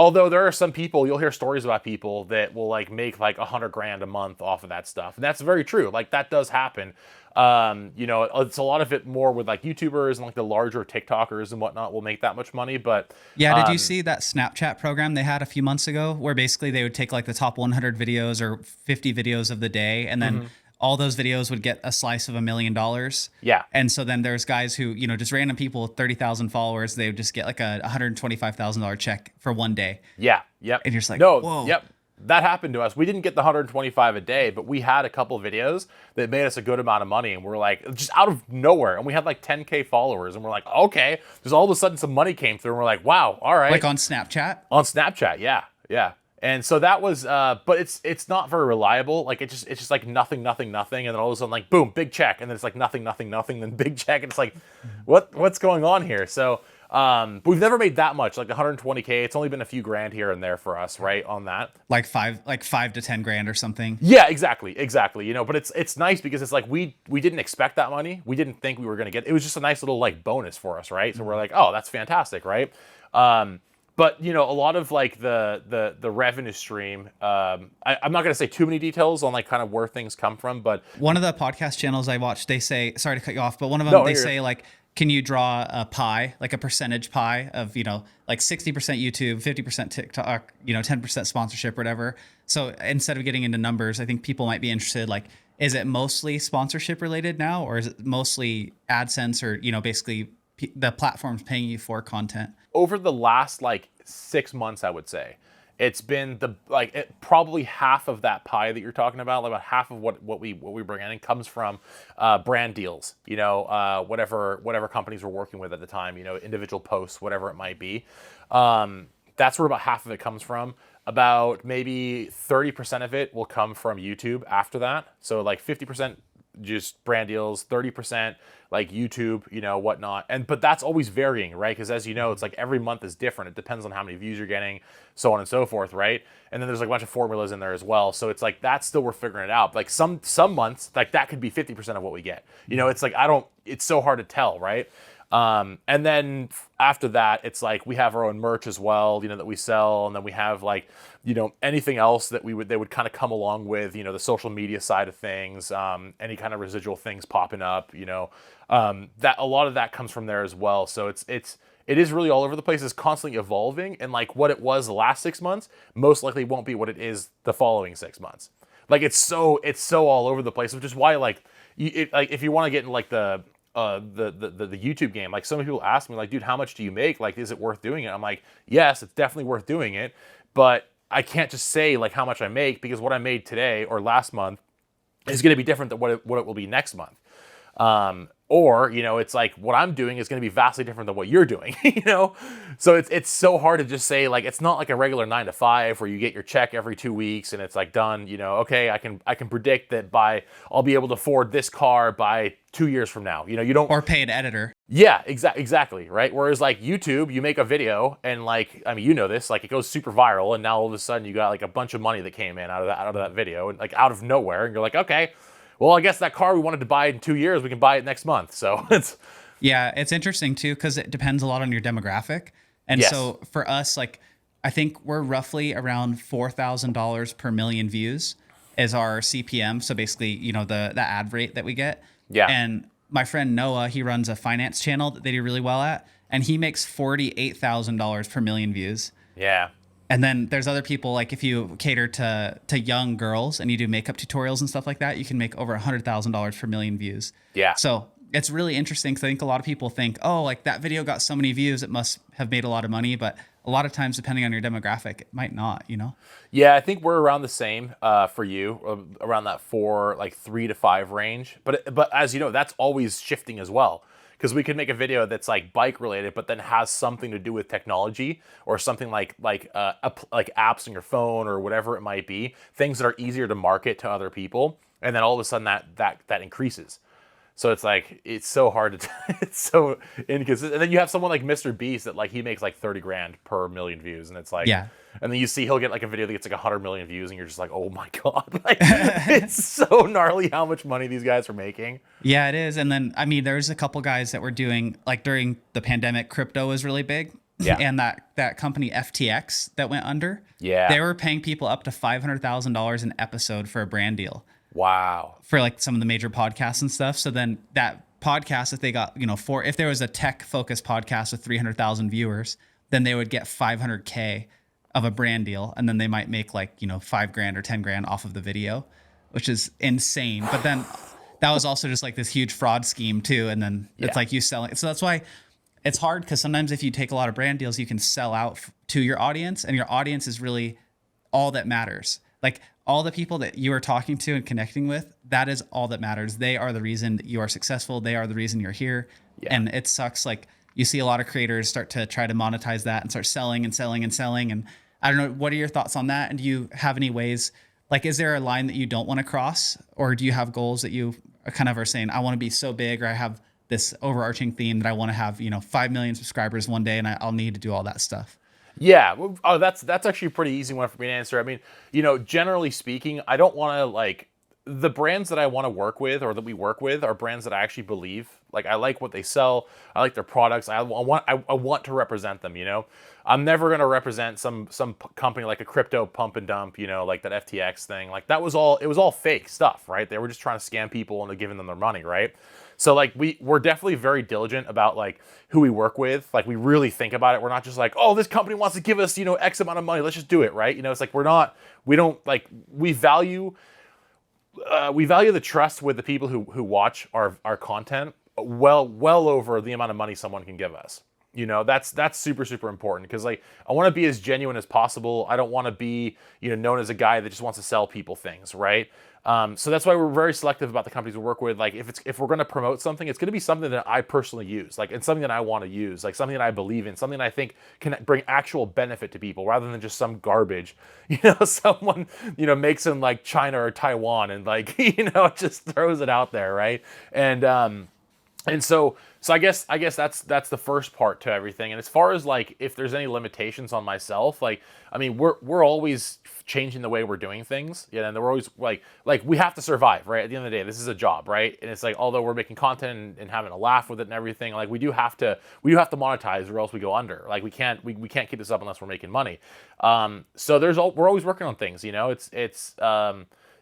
Although there are some people, you'll hear stories about people that will like make like 100 grand a month off of that stuff. And that's very true. Like that does happen. You know, it's a lot of it more with like YouTubers and like the larger TikTokers and whatnot will make that much money. But yeah, did you see that Snapchat program they had a few months ago where basically they would take like the top 100 videos or 50 videos of the day, and then all those videos would get a slice of $1 million. Yeah. And so then there's guys who, you know, just random people with 30,000 followers, they would just get like a $125,000 check for one day. Yeah. Yep. And you're just like, no, whoa. Yep. That happened to us. We didn't get the 125 a day, but we had a couple of videos that made us a good amount of money, and we're like, just out of nowhere. And we had like 10K followers, and we're like, okay. Just all of a sudden some money came through, and we're like, wow, all right. Like on Snapchat? On Snapchat, yeah. Yeah. And so that was, but it's not very reliable. Like it's just like nothing, and then all of a sudden like boom, big check, and then it's like nothing, then big check, and it's like, what's going on here? So but we've never made that much, like 120K. It's only been a few grand here and there for us, right, on that. Like five to 10 grand or something. Yeah, exactly. You know, but it's nice because it's like we didn't expect that money. We didn't think we were gonna get. It was just a nice little like bonus for us, right? So we're like, oh, that's fantastic, right? But you know, a lot of like the revenue stream. I'm not gonna say too many details on like kind of where things come from, but one of the podcast channels I watch, they say, sorry to cut you off, but one of them they say like, can you draw a pie, like a percentage pie of, you know, like 60% YouTube, 50% TikTok, you know, 10% sponsorship, whatever. So instead of getting into numbers, I think people might be interested, like, is it mostly sponsorship related now, or is it mostly AdSense, or, you know, basically the platform's paying you for content? Over the last like 6 months, I would say it's been probably half of that pie that you're talking about. Like about half of what we bring in comes from brand deals. You know, whatever companies we're working with at the time. You know, individual posts, whatever it might be. That's where about half of it comes from. About maybe 30% of it will come from YouTube after that. So like 50% just brand deals, 30% like YouTube, you know, whatnot. But that's always varying, right? Because as you know, it's like every month is different. It depends on how many views you're getting, so on and so forth, right? And then there's like a bunch of formulas in there as well. So it's like that's still, we're figuring it out. Like some months, like that could be 50% of what we get. You know, it's like it's so hard to tell, right? And then after that, it's like we have our own merch as well, you know, that we sell, and then we have like, you know, anything else that they would kind of come along with, you know, the social media side of things, any kind of residual things popping up, you know, that a lot of that comes from there as well. So it is really all over the place. It's constantly evolving, and like what it was the last 6 months most likely won't be what it is the following 6 months. Like it's so all over the place, which is why like if you want to get in like the YouTube game, like so many people ask me like, dude, how much do you make? Like, is it worth doing it? I'm like, yes, it's definitely worth doing it, but I can't just say like how much I make, because what I made today or last month is going to be different than what it will be next month. Or, you know, it's like what I'm doing is going to be vastly different than what you're doing, you know? So it's so hard to just say, like, it's not like a regular 9 to 5 where you get your check every 2 weeks and it's like done, you know, okay, I can predict that I'll be able to afford this car by 2 years from now. You know, you don't. Or pay an editor. Yeah, exactly, right? Whereas like YouTube, you make a video and like, I mean, you know this, like it goes super viral, and now all of a sudden you got like a bunch of money that came in out of that video, and like out of nowhere, and you're like, okay, well, I guess that car we wanted to buy in 2 years, we can buy it next month. So it's interesting too, because it depends a lot on your demographic. And yes. So for us, like, I think we're roughly around $4,000 per million views is our CPM. So basically, you know, the ad rate that we get. Yeah. And my friend Noah, he runs a finance channel that they do really well at, and he makes $48,000 per million views. Yeah. And then there's other people, like if you cater to young girls and you do makeup tutorials and stuff like that, you can make over $100,000 per million views. Yeah. So it's really interesting, because I think a lot of people think, oh, like that video got so many views, it must have made a lot of money. But a lot of times, depending on your demographic, it might not, you know? Yeah, I think we're around the same for you, around that 3 to 5 range. But as you know, that's always shifting as well. Because we could make a video that's like bike related, but then has something to do with technology, or something like apps on your phone or whatever it might be, things that are easier to market to other people, and then all of a sudden that increases. So it's like it's so hard to it's so inconsistent. And then you have someone like Mr. Beast that like he makes like 30 grand per million views, and it's like yeah. And then you see he'll get like a video that gets like 100 million views, and you're just like, oh my god, like it's so gnarly how much money these guys are making. Yeah, it is. And then I mean, there's a couple guys that were doing, like during the pandemic, crypto was really big. Yeah. And that company FTX that went under, Yeah. they were paying people up to $500,000 an episode for a brand deal Wow. for like some of the major podcasts and stuff. So then that podcast, if they got, if there was a tech focused podcast with 300,000 viewers, then they would get 500K of a brand deal. And then they might make like, $5,000 or 10 grand off of the video, which is insane. But then that was also just like this huge fraud scheme too. And then it's like you selling. So that's why it's hard, because sometimes if you take a lot of brand deals, you can sell out to your audience, and your audience is really all that matters. Like all the people that you are talking to and connecting with, that is all that matters. They are the reason that you are successful. They are the reason you're here. Yeah. And it sucks. Like you see a lot of creators start to try to monetize that and start selling and selling and selling. And I don't know, what are your thoughts on that? And do you have any ways, like, is there a line that you don't want to cross, or do you have goals that you kind of are saying, I want to be so big, or I have this overarching theme that I want to have, 5 million subscribers one day, and I'll need to do all that stuff? Yeah. Oh, that's actually a pretty easy one for me to answer. I mean, generally speaking, I don't want to like the brands that I want to work with or that we work with are brands that I actually believe. Like I like what they sell. I like their products. I want to represent them, I'm never going to represent some company like a crypto pump and dump, like that FTX thing. Like it was all fake stuff, right? They were just trying to scam people into giving them their money, right? So like we're definitely very diligent about like who we work with. Like we really think about it. We're not just like, oh, this company wants to give us, X amount of money. Let's just do it, right? It's like we value the trust with the people who watch our content well over the amount of money someone can give us. That's super, super important, because like I want to be as genuine as possible. I don't want to be, known as a guy that just wants to sell people things, right? So that's why we're very selective about the companies we work with. Like if we're going to promote something, it's going to be something that I personally use, like it's something that I want to use, like something that I believe in, something that I think can bring actual benefit to people, rather than just some garbage, someone makes in like China or Taiwan and like just throws it out there, right? And so I guess that's the first part to everything. And as far as like if there's any limitations on myself, like I mean we're always changing the way we're doing things, and we're always like we have to survive, right? At the end of the day, this is a job, right? And it's like, although we're making content and having a laugh with it and everything, like we do have to monetize, or else we go under. Like we can't keep this up unless we're making money. So we're always working on things, we're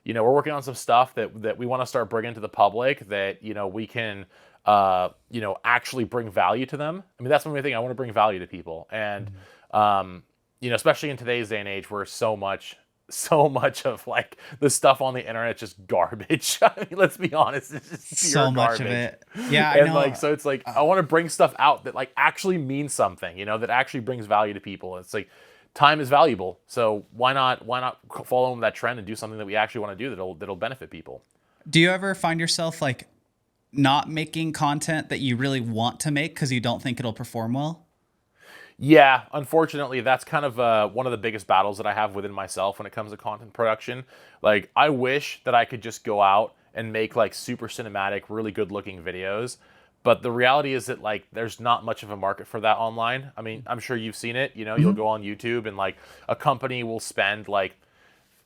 working on some stuff that we want to start bringing to the public that we can actually bring value to them. I mean, that's one thing. I want to bring value to people. And, especially in today's day and age where so much of like the stuff on the internet is just garbage. I mean, let's be honest. It's just pure so much garbage. Of it. Yeah. And like, so it's like, I want to bring stuff out that like actually means something, that actually brings value to people. It's like, time is valuable. So why not follow that trend and do something that we actually want to do that'll benefit people? Do you ever find yourself like not making content that you really want to make because you don't think it'll perform well? Yeah, unfortunately, that's kind of one of the biggest battles that I have within myself when it comes to content production. Like, I wish that I could just go out and make like super cinematic, really good looking videos. But the reality is that like there's not much of a market for that online. I mean, I'm sure you've seen it. You'll go on YouTube and like a company will spend like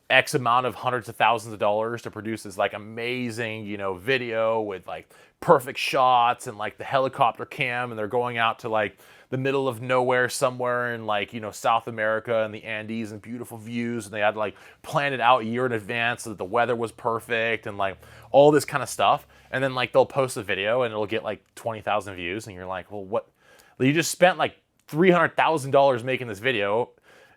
X amount of hundreds of thousands of dollars to produce this like amazing, video with like perfect shots and like the helicopter cam, and they're going out to like the middle of nowhere somewhere in like, South America and the Andes, and beautiful views, and they had like planned it out a year in advance so that the weather was perfect and like all this kind of stuff. And then like they'll post a video and it'll get like 20,000 views, and you're like, well, what? You just spent like $300,000 making this video.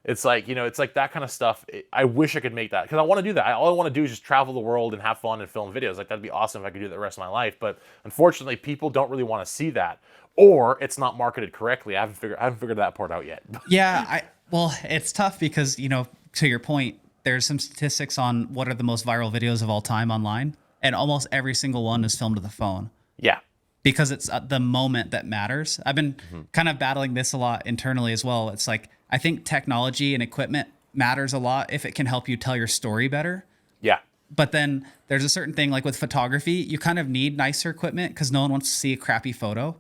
It's like, it's like that kind of stuff. I wish I could make that, because I want to do that. All I want to do is just travel the world and have fun and film videos. Like that'd be awesome if I could do that the rest of my life. But unfortunately, people don't really want to see that, or it's not marketed correctly. I haven't figured that part out yet. Yeah, well, it's tough because, to your point, there's some statistics on what are the most viral videos of all time online, and almost every single one is filmed with a phone. Yeah. Because it's the moment that matters. I've been kind of battling this a lot internally as well. It's like, I think technology and equipment matters a lot if it can help you tell your story better. Yeah. But then there's a certain thing, like with photography, you kind of need nicer equipment because no one wants to see a crappy photo.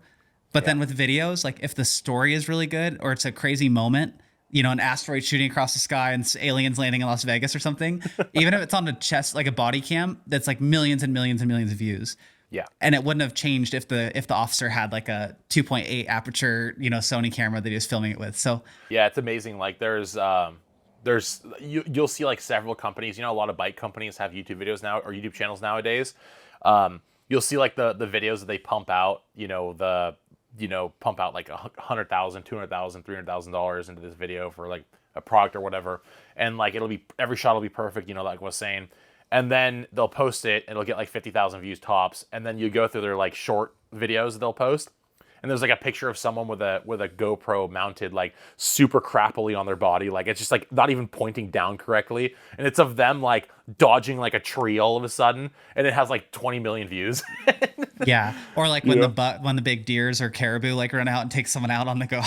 But then with videos, like if the story is really good or it's a crazy moment, an asteroid shooting across the sky and aliens landing in Las Vegas or something, even if it's on a chest, like a body cam, that's like millions and millions and millions of views. Yeah. And it wouldn't have changed if the officer had like a 2.8 aperture, Sony camera that he was filming it with. So Yeah, it's amazing. Like you'll see like several companies, a lot of bike companies have YouTube videos now or YouTube channels nowadays. You'll see like the videos that they pump out, pump out like $100,000, $200,000, $300,000 into this video for like a product or whatever. And like every shot will be perfect, like I was saying. And then they'll post it and it'll get like 50,000 views tops. And then you go through their like short videos that they'll post. And there's like a picture of someone with a GoPro mounted like super crappily on their body, like it's just like not even pointing down correctly, and it's of them like dodging like a tree all of a sudden, and it has like 20 million views. yeah, or like when when the big deers or caribou like run out and take someone out on the bike.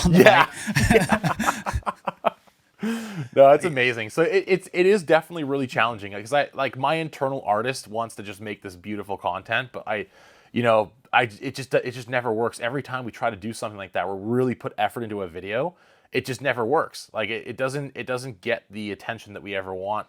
No, it's amazing. So it is definitely really challenging because I like my internal artist wants to just make this beautiful content, but it just never works. Every time we try to do something like that, where we really put effort into a video, it just never works. Like it doesn't get the attention that we ever want,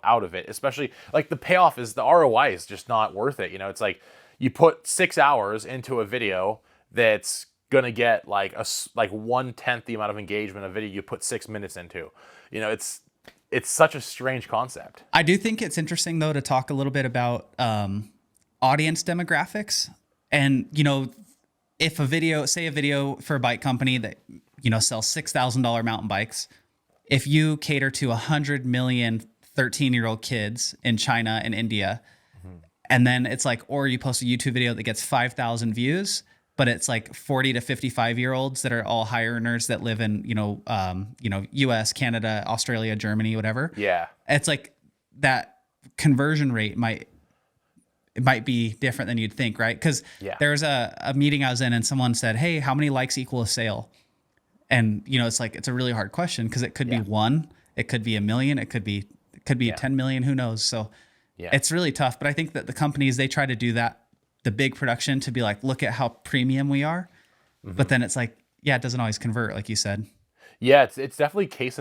out of it. Especially like the ROI is just not worth it. It's like you put 6 hours into a video that's gonna get like 1/10 the amount of engagement a video you put 6 minutes into. It's such a strange concept. I do think it's interesting though to talk a little bit about audience demographics. And if a video for a bike company that sells $6,000 mountain bikes, if you cater to 100 million 13-year-old kids in China and India, and then it's like, or you post a YouTube video that gets 5,000 views, but it's like 40 to 55-year-olds that are all high earners that live in US, Canada, Australia, Germany, whatever. Yeah, it's like that conversion rate might be different than you'd think, right? Because there was a meeting I was in and someone said, hey, how many likes equal a sale? And, it's like, it's a really hard question because it could be 1, it could be 1 million, it could be 10 million, who knows? So it's really tough. But I think that the companies, they try to do that, the big production, to be like, look at how premium we are. Mm-hmm. But then it's like, it doesn't always convert, like you said. Yeah, it's definitely case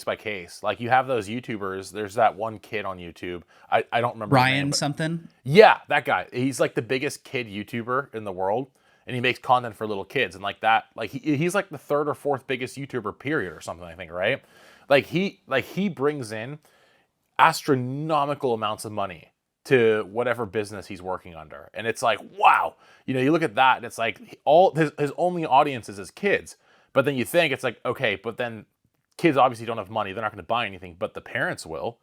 by case. Like you have those YouTubers. There's that one kid on YouTube. I don't remember Ryan his name, something. Yeah, that guy. He's like the biggest kid YouTuber in the world, and he makes content for little kids. And like that, like he's like the 3rd or 4th biggest YouTuber period or something, I think, right? Like he brings in astronomical amounts of money to whatever business he's working under, and it's like, wow. You look at that, and it's like all his only audience is his kids. But then you think it's like, okay, but then kids obviously don't have money. They're not going to buy anything, but the parents will.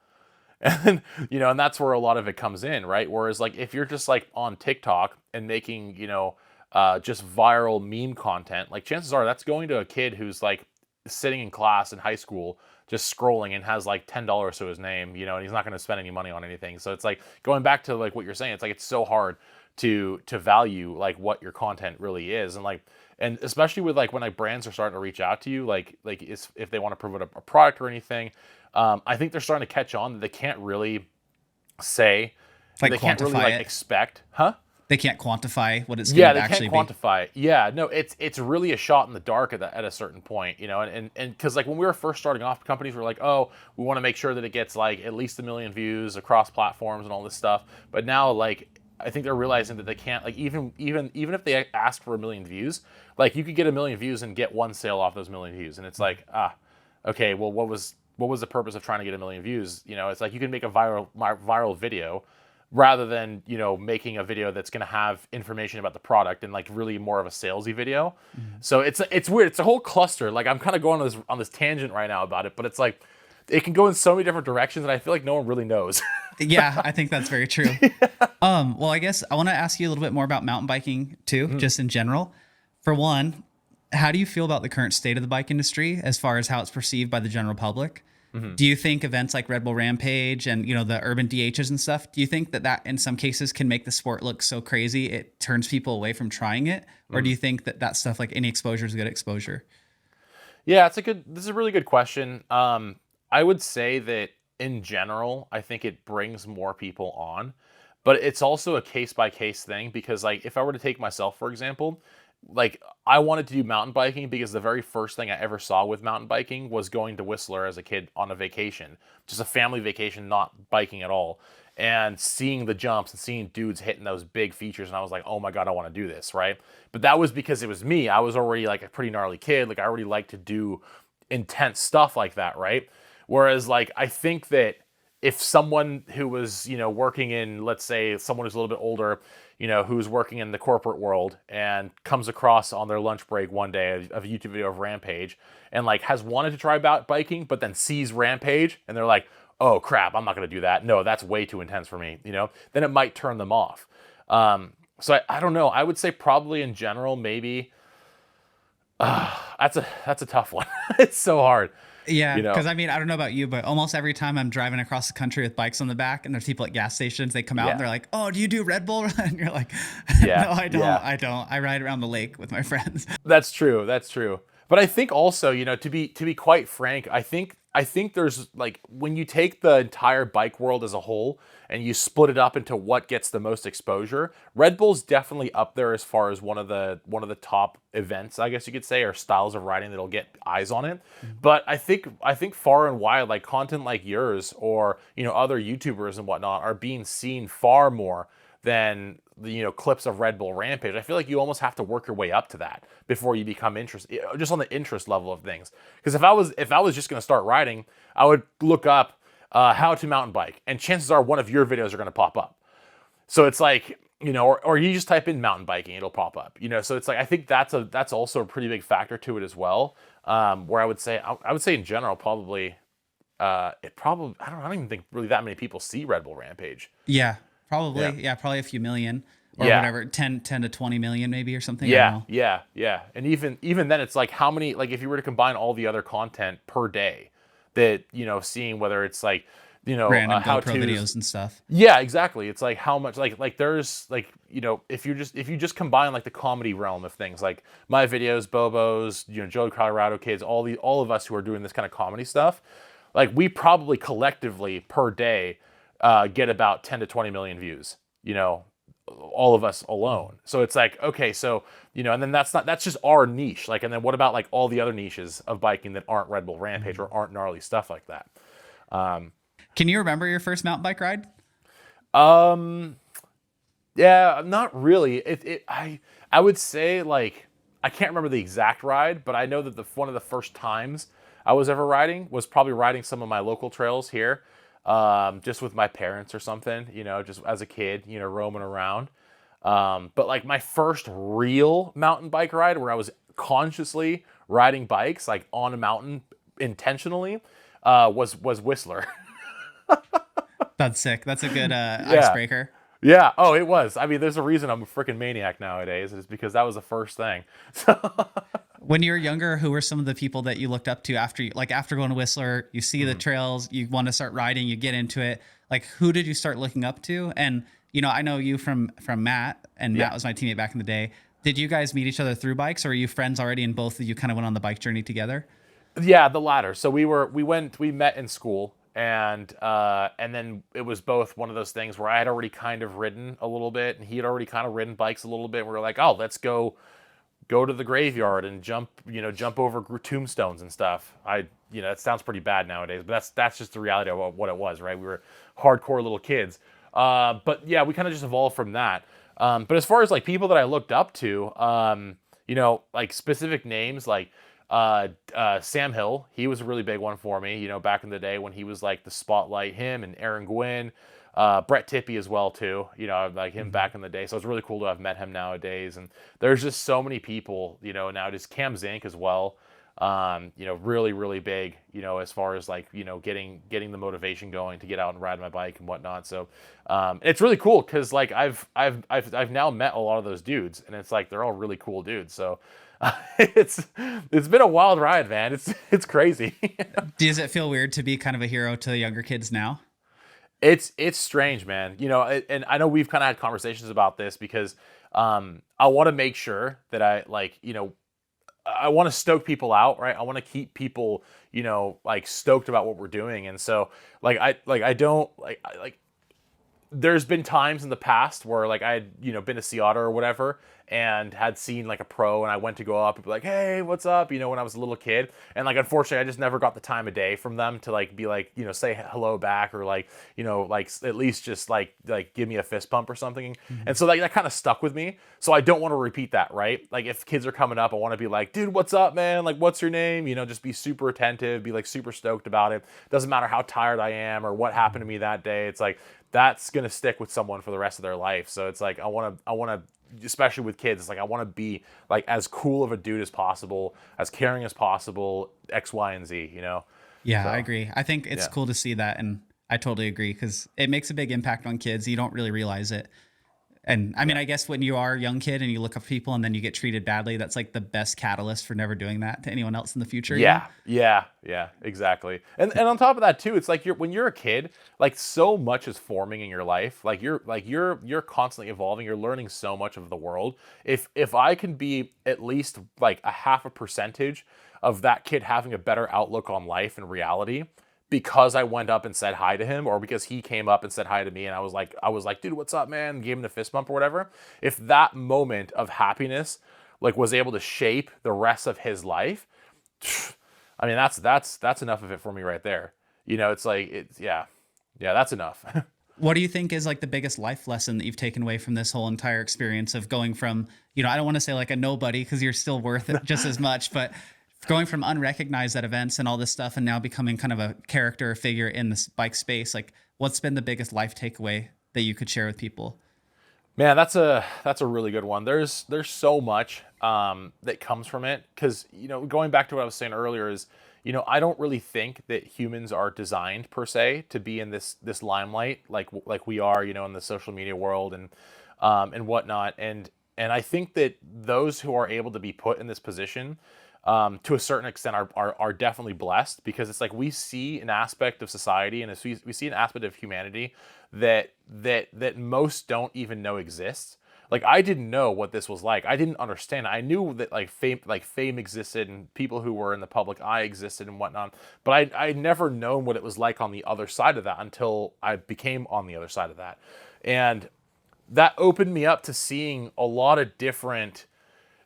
And, and that's where a lot of it comes in, right? Whereas like, if you're just like on TikTok and making, just viral meme content, like chances are that's going to a kid who's like sitting in class in high school, just scrolling and has like $10 to his name, and he's not going to spend any money on anything. So it's like going back to like what you're saying, it's like, it's so hard to value like what your content really is. And especially with like when like brands are starting to reach out to you, like if they want to promote a product or anything, I think they're starting to catch on that they can't really say, like they can't really like expect, They can't quantify what it's going to actually be. Yeah, they can't quantify. Yeah, no, it's really a shot in the dark at a certain point, and because like when we were first starting off, companies were like, oh, we want to make sure that it gets like at least 1 million views across platforms and all this stuff. But now like I think they're realizing that they can't, like, even if they ask for 1 million views, like you could get 1 million views and get 1 sale off those 1 million views, and it's like, okay, well, what was the purpose of trying to get 1 million views? It's like you can make a viral video rather than making a video that's going to have information about the product and like really more of a salesy video. Mm-hmm. So it's weird. It's a whole cluster. Like I'm kind of going on this tangent right now about it, but it's like it can go in so many different directions, and I feel like no one really knows. Yeah, I think that's very true. Well, I guess I want to ask you a little bit more about mountain biking too, just in general. For one, how do you feel about the current state of the bike industry as far as how it's perceived by the general public? Mm-hmm. Do you think events like Red Bull Rampage and the urban DHs and stuff, do you think that in some cases can make the sport look so crazy it turns people away from trying it? Or do you think that stuff, like any exposure is good exposure? Yeah, this is a really good question. I would say that in general, I think it brings more people on, but it's also a case by case thing, because like if I were to take myself, for example, like I wanted to do mountain biking because the very first thing I ever saw with mountain biking was going to Whistler as a kid on a vacation, just a family vacation, not biking at all. and seeing the jumps and seeing dudes hitting those big features, and I was like, oh my god, I want to do this, right? But that was because it was me. I was already like a pretty gnarly kid. Like I already like to do intense stuff like that, right? Whereas like I think that if someone who was, working in, let's say someone who's a little bit older, who's working in the corporate world and comes across on their lunch break one day of a YouTube video of Rampage and like has wanted to try about biking, but then sees Rampage and they're like, oh crap, I'm not going to do that. No, that's way too intense for me. Then it might turn them off. So I don't know. I would say probably in general, maybe that's a tough one. It's so hard. Yeah, because I mean, I don't know about you, but almost every time I'm driving across the country with bikes on the back and there's people at gas stations, they come out and they're like, oh, do you do Red Bull? And you're like, Yeah. no, I don't. Yeah. I don't. I ride around the lake with my friends. That's true. That's true. But I think also, to be quite frank, I think there's like when you take the entire bike world as a whole and you split it up into what gets the most exposure, Red Bull's definitely up there as far as one of the top events, I guess you could say, or styles of riding that'll get eyes on it. But I think far and wide, like content like yours or other YouTubers and whatnot are being seen far more than the clips of Red Bull Rampage. I feel like you almost have to work your way up to that before you become interested, just on the interest level of things. Because if I was just going to start riding, I would look up how to mountain bike, and chances are one of your videos are going to pop up. So it's like or you just type in mountain biking, it'll pop up. So it's like I think that's also a pretty big factor to it as well. Where I would say in general probably I don't even think really that many people see Red Bull Rampage. Yeah. Probably, yeah, probably a few million or whatever, 10 to 20 million maybe or something. I don't know. Yeah. And even then, it's like how many, like if you were to combine all the other content per day that, seeing whether it's like, Random how GoPro videos and stuff. Yeah, exactly. It's like how much, like there's like, if you just combine like the comedy realm of things, like my videos, Bobo's, Joe Colorado Kids, all of us who are doing this kind of comedy stuff, like we probably collectively per day get about 10 to 20 million views, all of us alone. So it's like, okay, so, and then that's just our niche. Like, and then what about like all the other niches of biking that aren't Red Bull Rampage or aren't gnarly stuff like that? Can you remember your first mountain bike ride? Yeah, not really. I would say like, I can't remember the exact ride, but I know that one of the first times I was ever riding was probably riding some of my local trails here. Just with my parents or something, just as a kid, roaming around. But like my first real mountain bike ride where I was consciously riding bikes, like on a mountain intentionally, was Whistler. That's sick. That's a good icebreaker. Yeah. Oh, it was. I mean, there's a reason I'm a freaking maniac nowadays. Is because that was the first thing. When you were younger, who were some of the people that you looked up to after going to Whistler, you see the trails, you want to start riding, you get into it. Like, who did you start looking up to? And, I know you from Matt, and Matt was my teammate back in the day. Did you guys meet each other through bikes, or are you friends already and both of you kind of went on the bike journey together? Yeah, the latter. So we met in school, and then it was both one of those things where I had already kind of ridden a little bit, and he had already kind of ridden bikes a little bit. And we were like, oh, let's go to the graveyard and jump over tombstones and stuff. That sounds pretty bad nowadays, but that's just the reality of what it was, right? We were hardcore little kids. But yeah, we kind of just evolved from that. But as far as like people that I looked up to, like specific names, like Sam Hill, he was a really big one for me, back in the day when he was like the spotlight, him and Aaron Gwynn, Brett Tippie as well too, like him back in the day. So it's really cool to have met him nowadays. And there's just so many people, nowadays. Cam Zink as well, really, really big, as far as like, getting the motivation going to get out and ride my bike and whatnot. So it's really cool because like I've now met a lot of those dudes, and it's like they're all really cool dudes. So it's been a wild ride, man. It's crazy. Does it feel weird to be kind of a hero to the younger kids now? It's strange, man. And I know we've kind of had conversations about this because I want to make sure that I like, I want to stoke people out, right? I want to keep people, like stoked about what we're doing. And so like I don't like there's been times in the past where like I had, been a sea otter or whatever and had seen like a pro, and I went to go up and be like, hey, what's up? When I was a little kid. And like, unfortunately, I just never got the time of day from them to like be like, say hello back, or like, like at least just like give me a fist pump or something. And so like that kind of stuck with me. So I don't want to repeat that, right? Like if kids are coming up, I want to be like, dude, what's up, man? Like, what's your name? Just be super attentive, be like super stoked about it. Doesn't matter how tired I am or what happened to me that day. It's like, that's going to stick with someone for the rest of their life. So it's like, I want to, especially with kids, it's like, I want to be like as cool of a dude as possible, as caring as possible, X, Y, and Z, Yeah, So, I agree. I think it's cool to see that. And I totally agree, because it makes a big impact on kids. You don't really realize it. And I mean, I guess when you are a young kid and you look up people and then you get treated badly, that's like the best catalyst for never doing that to anyone else in the future. Yeah, exactly. And on top of that too, it's like when you're a kid, like so much is forming in your life. Like you're constantly evolving. You're learning so much of the world. If I can be at least like a half a percentage of that kid having a better outlook on life and reality, because I went up and said hi to him, or because he came up and said hi to me, and I was like, dude, what's up, man? Gave him the fist bump or whatever. If that moment of happiness like was able to shape the rest of his life, I mean, that's enough of it for me right there. It's like that's enough. What do you think is like the biggest life lesson that you've taken away from this whole entire experience of going from, I don't want to say like a nobody, because you're still worth it just as much, but going from unrecognized at events and all this stuff and now becoming kind of a character or figure in this bike space? Like, what's been the biggest life takeaway that you could share with people? Man, that's a really good one. There's so much that comes from it, because going back to what I was saying earlier is, I don't really think that humans are designed per se to be in this limelight like we are, in the social media world and whatnot. And I think that those who are able to be put in this position, to a certain extent, are definitely blessed, because it's like we see an aspect of society and we see an aspect of humanity that most don't even know exists. Like, I didn't know what this was like. I didn't understand. I knew that like fame existed and people who were in the public eye existed and whatnot, but I'd never known what it was like on the other side of that until I became on the other side of that. And that opened me up to seeing a lot of different,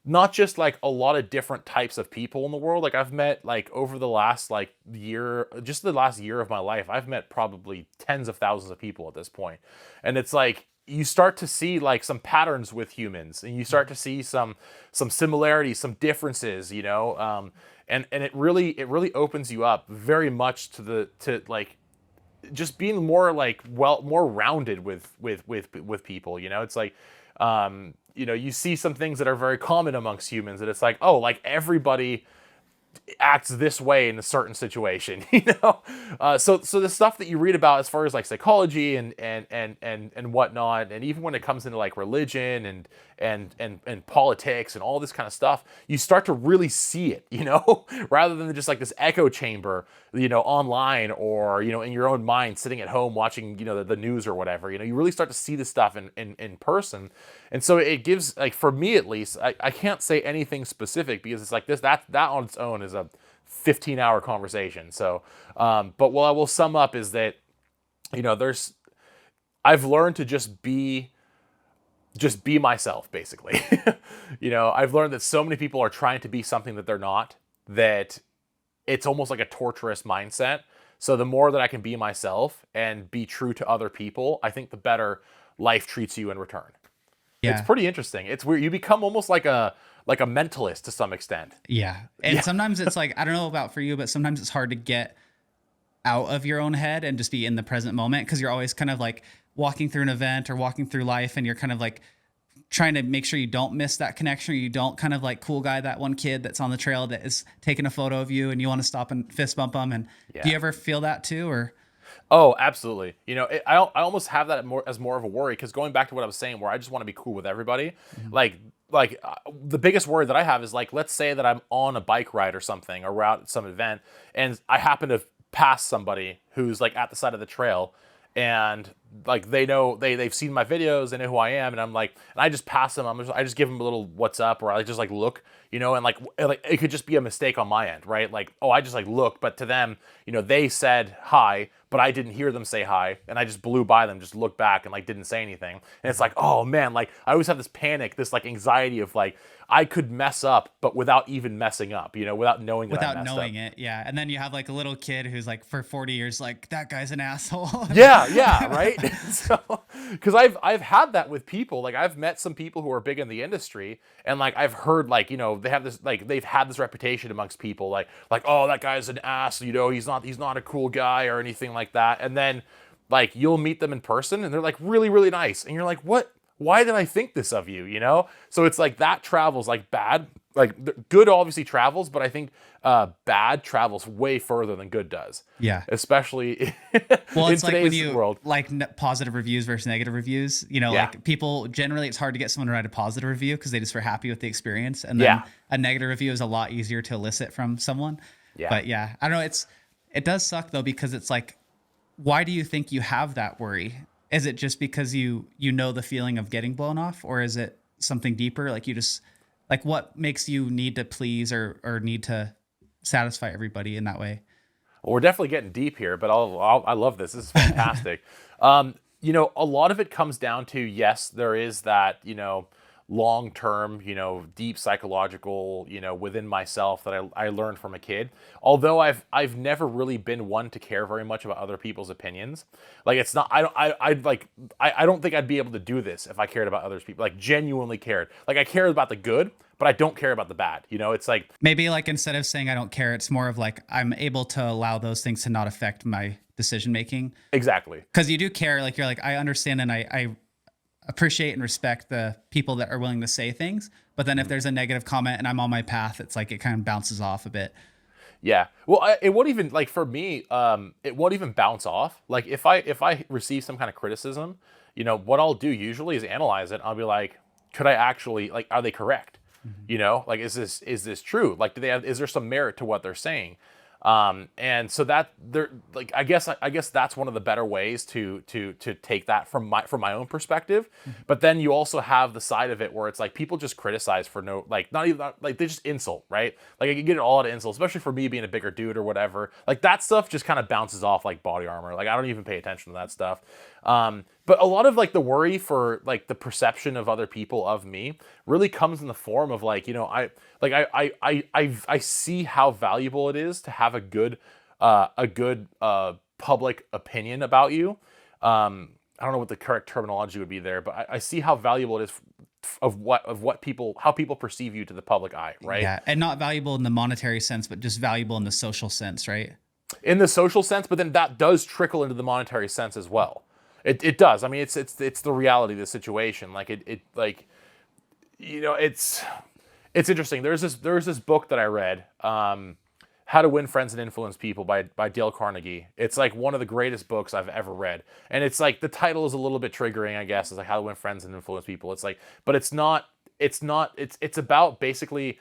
not just like a lot of different types of people in the world. Like, I've met like over the last like year, just the last year of my life, I've met probably tens of thousands of people at this point. And it's like, you start to see like some patterns with humans, and you start to see some similarities, some differences, and it really opens you up very much to like just being more like more rounded with people. It's like, you see some things that are very common amongst humans, that it's like, oh, like everybody acts this way in a certain situation, so the stuff that you read about as far as like psychology and whatnot, and even when it comes into like religion and politics and all this kind of stuff, you start to really see it, rather than just like this echo chamber, online, or in your own mind sitting at home watching the news or whatever. You really start to see this stuff in person. And so it gives, like, for me at least, I can't say anything specific, because it's like that on its own is a 15-hour conversation. So, but what I will sum up is that, I've learned to just be myself, basically. I've learned that so many people are trying to be something that they're not, that it's almost like a torturous mindset. So the more that I can be myself and be true to other people, I think the better life treats you in return. Yeah. It's pretty interesting. It's weird. You become almost like a mentalist to some extent. Yeah. And sometimes it's like, I don't know about for you, but sometimes it's hard to get out of your own head and just be in the present moment, because you're always kind of like walking through an event or walking through life, and you're kind of like trying to make sure you don't miss that connection, or you don't kind of like cool guy that one kid that's on the trail that is taking a photo of you and you want to stop and fist bump them. And do you ever feel that too, or? Oh, absolutely. I almost have that as more of a worry, because going back to what I was saying, where I just want to be cool with everybody, the biggest worry that I have is, like, let's say that I'm on a bike ride or something, or out at some event, and I happen to pass somebody who's like at the side of the trail, and like they've seen my videos, they know who I am, and I'm like, and I just pass them, I just give them a little what's up, or I just like look, and like it could just be a mistake on my end, right? Like, oh, I just like look, but to them, they said hi, but I didn't hear them say hi, and I just blew by them, just looked back and like didn't say anything. And it's like, oh man, like I always have this panic, this like anxiety of like I could mess up, but without even messing up, you know, without knowing that I Without messed knowing up. it. Yeah. And then you have like a little kid who's like for 40 years, like that guy's an asshole. Yeah, right. So, because I've had that with people. Like I've met some people who are big in the industry, and like I've heard like, you know, they have this like they've had this reputation amongst people, like oh, that guy's an ass, you know, he's not a cool guy or anything like that. And then like you'll meet them in person, and they're like really nice, and you're like, what? Why did I think this of you? You know? So it's like that travels like bad. Like good obviously travels, but I think bad travels way further than good does. Yeah. Especially Well, in it's like when today's you world. like positive reviews versus negative reviews, you know, Yeah. like people generally it's hard to get someone to write a positive review because they just were happy with the experience. And then Yeah. a negative review is a lot easier to elicit from someone. Yeah. But yeah, I don't know. It does suck though, because it's like, why do you think you have that worry? Is it just because you know the feeling of getting blown off, or is it something deeper? Like you just like what makes you need to please or need to satisfy everybody in that way? Well, we're definitely getting deep here, but I love this. This is fantastic. You know, a lot of it comes down to, yes, there is that, you know, long-term, you know, deep psychological, you know, within myself that I learned from a kid. Although I've never really been one to care very much about other people's opinions. Like it's not, I don't think I'd be able to do this if I cared about others people, like genuinely cared. Like I care about the good, but I don't care about the bad. You know, it's like, Maybe like instead of saying I don't care, it's more of like I'm able to allow those things to not affect my decision making. exactly. Because you do care, like you're like, I understand and I appreciate and respect the people that are willing to say things. But then if there's a negative comment and I'm on my path, it's like it kind of bounces off a bit. Yeah. Well, it won't even like for me. It won't even bounce off. Like if I receive some kind of criticism, you know, what I'll do usually is analyze it. I'll be like, could I actually like, are they correct? You know, like is this true? Like, do they have? Is there some merit to what they're saying? And so that they're like, I guess that's one of the better ways to take that from my own perspective. But then you also have the side of it where it's like people just criticize for no, like not even like they just insult, right? Like I can get it all out of insult, especially for me being a bigger dude or whatever. Like that stuff just kind of bounces off like body armor. Like I don't even pay attention to that stuff. But a lot of like the worry for like the perception of other people of me really comes in the form of like, you know, I see how valuable it is to have a good public opinion about you. I don't know what the correct terminology would be there, but I see how valuable it is of what people, how people perceive you to the public eye, right? Yeah. And not valuable in the monetary sense, but just valuable in the social sense, right? In the social sense, but then that does trickle into the monetary sense as well. It does. I mean, it's the reality of the situation. Like it like, you know, it's interesting. There's this book that I read, How to Win Friends and Influence People by Dale Carnegie. It's like one of the greatest books I've ever read. And it's like the title is a little bit triggering, I guess. It's like How to Win Friends and Influence People. It's like, but it's about basically,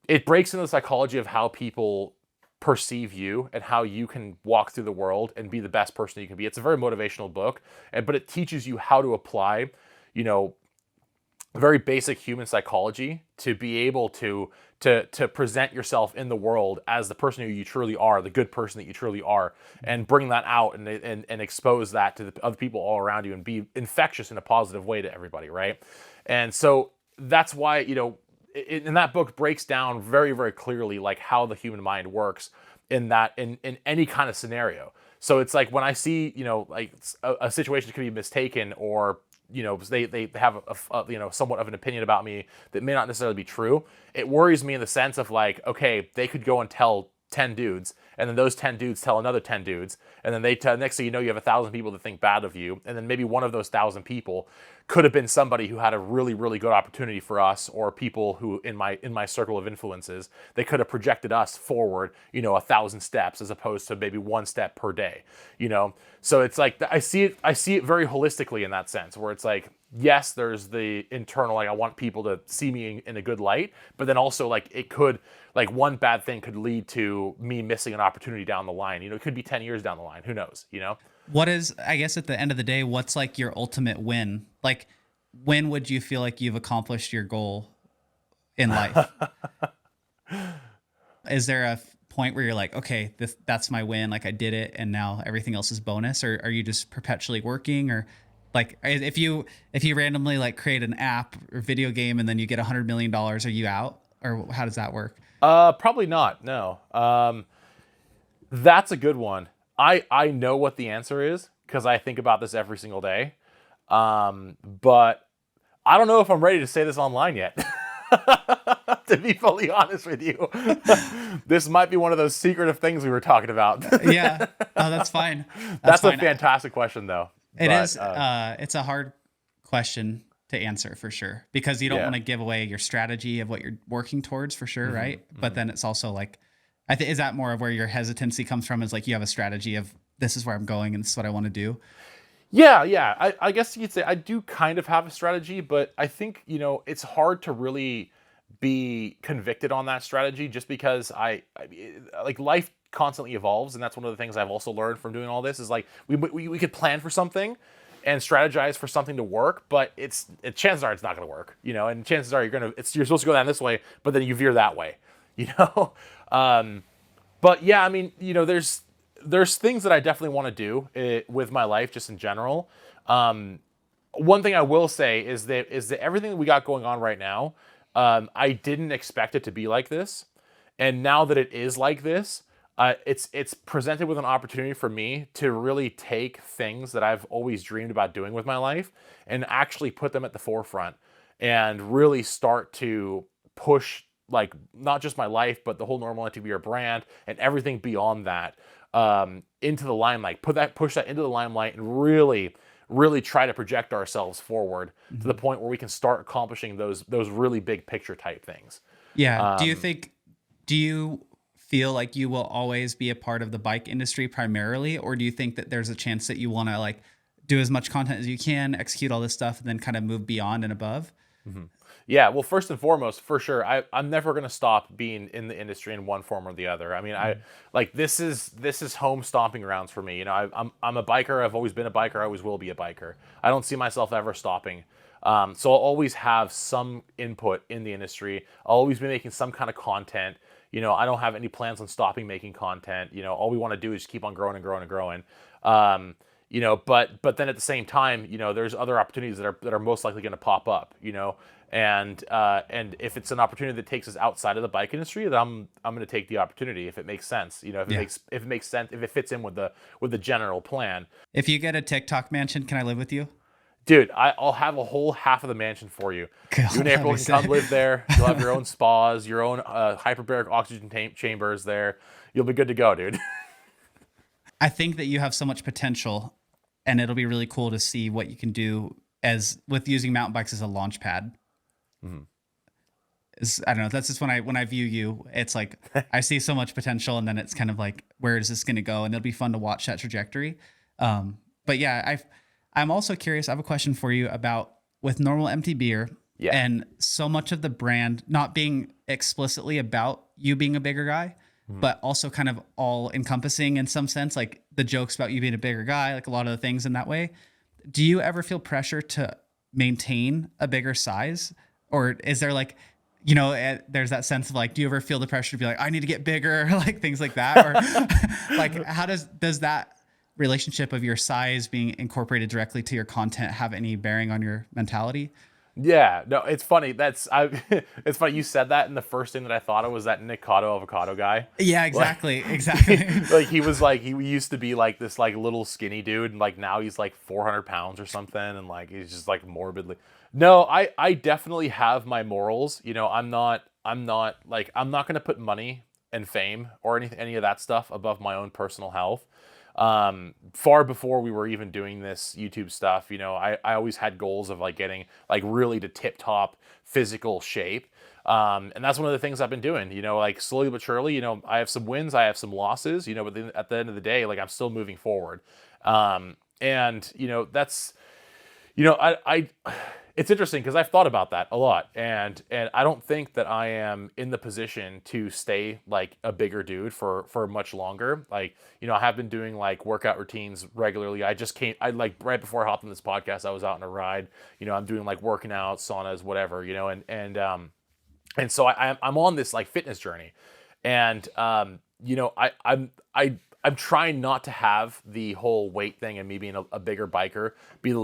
it breaks into the psychology of how people perceive you and how you can walk through the world and be the best person you can be. It's a very motivational book, but it teaches you how to apply, you know, very basic human psychology to be able to present yourself in the world as the person who you truly are, the good person that you truly are, and bring that out and expose that to the other people all around you and be infectious in a positive way to everybody, right? And so that's why, you know, in that book breaks down very clearly like how the human mind works in any kind of scenario. So it's like when I see, you know, like a situation could be mistaken, or you know, they have a you know, somewhat of an opinion about me that may not necessarily be true. It worries me in the sense of like, okay, they could go and tell 10 dudes, and then those 10 dudes tell another 10 dudes, and then they tell, next thing you know, you have 1,000 people that think bad of you, and then maybe one of those 1,000 people could have been somebody who had a really good opportunity for us, or people who in my circle of influences, they could have projected us forward, you know, 1,000 steps as opposed to maybe one step per day, you know. So it's like I see it very holistically in that sense, where it's like, yes, there's the internal, like I want people to see me in a good light, but then also like it could, like one bad thing could lead to me missing an opportunity down the line. You know, it could be 10 years down the line. Who knows, you know? What is, I guess at the end of the day, what's like your ultimate win? Like, when would you feel like you've accomplished your goal in life? Is there a point where you're like, okay, that's my win. Like I did it and now everything else is bonus? Or are you just perpetually working? Or like if you randomly like create an app or video game and then you get $100 million, are you out? Or how does that work? Probably not. No. That's a good one. I know what the answer is because I think about this every single day. But I don't know if I'm ready to say this online yet. To be fully honest with you, this might be one of those secretive things we were talking about. Yeah. Oh, that's fine. That's fine. a fantastic question, though. It is. It's a hard question to answer for sure because you don't want to give away your strategy of what you're working towards for sure, right? But then it's also like, I think is that more of where your hesitancy comes from? Is like you have a strategy of this is where I'm going and this is what I want to do. Yeah. I guess you'd say I do kind of have a strategy, but I think, it's hard to really be convicted on that strategy just because I like life constantly evolves. And that's one of the things I've also learned from doing all this is like, we could plan for something and strategize for something to work, but chances are it's not going to work, and chances are you're supposed to go down this way, but then you veer that way, but yeah, I mean, there's things that I definitely want to do with my life, just in general. One thing I will say is that everything that we got going on right now, I didn't expect it to be like this, and now that it is like this, it's presented with an opportunity for me to really take things that I've always dreamed about doing with my life and actually put them at the forefront and really start to push like not just my life, but the whole NRML MTBER brand and everything beyond that into the limelight. Push that into the limelight and really try to project ourselves forward to the point where we can start accomplishing those really big picture type things. Yeah. Do you feel like you will always be a part of the bike industry primarily, or do you think that there's a chance that you want to like do as much content as you can, execute all this stuff, and then kind of move beyond and above? Yeah, well, first and foremost, for sure, I'm never going to stop being in the industry in one form or the other. I mean, I like this is home stomping grounds for me. I'm a biker. I've always been a biker. I always will be a biker. I don't see myself ever stopping. So I'll always have some input in the industry. I'll always be making some kind of content. I don't have any plans on stopping making content. All we want to do is keep on growing and growing and growing. But then at the same time, there's other opportunities that are most likely going to pop up. And if it's an opportunity that takes us outside of the bike industry, then I'm going to take the opportunity if it makes sense. If it makes sense, if it fits in with the general plan. If you get a TikTok mansion, can I live with you? Dude, I'll have a whole half of the mansion for you. Cool. You and April can come live there. You'll have your own spas, your own hyperbaric oxygen chambers there. You'll be good to go, dude. I think that you have so much potential, and it'll be really cool to see what you can do with using mountain bikes as a launch pad. I don't know. That's just when I view you, it's like I see so much potential, and then it's kind of like, where is this going to go? And it'll be fun to watch that trajectory. But yeah, I'm also curious. I have a question for you about with NRML MTBER and so much of the brand not being explicitly about you being a bigger guy, but also kind of all encompassing in some sense, like the jokes about you being a bigger guy, like a lot of the things in that way. Do you ever feel pressure to maintain a bigger size? Or is there like, there's that sense of like, do you ever feel the pressure to be like, I need to get bigger, like things like that? Or like, how does that relationship of your size being incorporated directly to your content have any bearing on your mentality? Yeah, no, it's funny. It's funny you said that, and the first thing that I thought of was that Nikado avocado guy. Yeah, exactly, exactly. Like he used to be like this like little skinny dude, and like now he's like 400 pounds or something, and like he's just like morbidly. No, I definitely have my morals. I'm not gonna put money and fame or any of that stuff above my own personal health. Far before we were even doing this YouTube stuff, I always had goals of like getting like really to tip top physical shape. And that's one of the things I've been doing, like slowly but surely, I have some wins, I have some losses, but then at the end of the day, like I'm still moving forward. And that's, I it's interesting because I've thought about that a lot, and I don't think that I am in the position to stay like a bigger dude for much longer. Like, I have been doing like workout routines regularly. I like right before I hopped on this podcast, I was out on a ride. I'm doing like working out, saunas, whatever. And so I'm on this like fitness journey, and you know, I'm trying not to have the whole weight thing and me being a bigger biker be the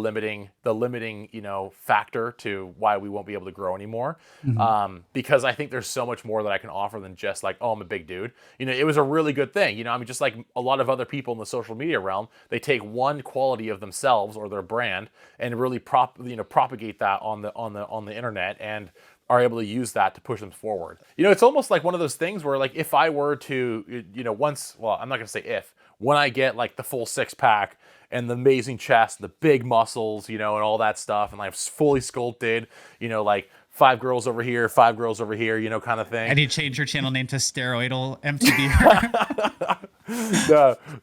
limiting, you know, factor to why we won't be able to grow anymore. Hmm. Because I think there's so much more that I can offer than just like, oh, I'm a big dude. You know, it was a really good thing. You know, I mean, just like a lot of other people in the social media realm, they take one quality of themselves or their brand and really propagate that on the internet and are able to use that to push them forward. You know, it's almost like one of those things where like if I were to, you know, well, I'm not going to say if, when I get like the full six pack and the amazing chest, the big muscles, you know, and all that stuff and like fully sculpted, you know, like five girls over here, five girls over here, you know, kind of thing. And you change your channel name to Steroidal MTBER.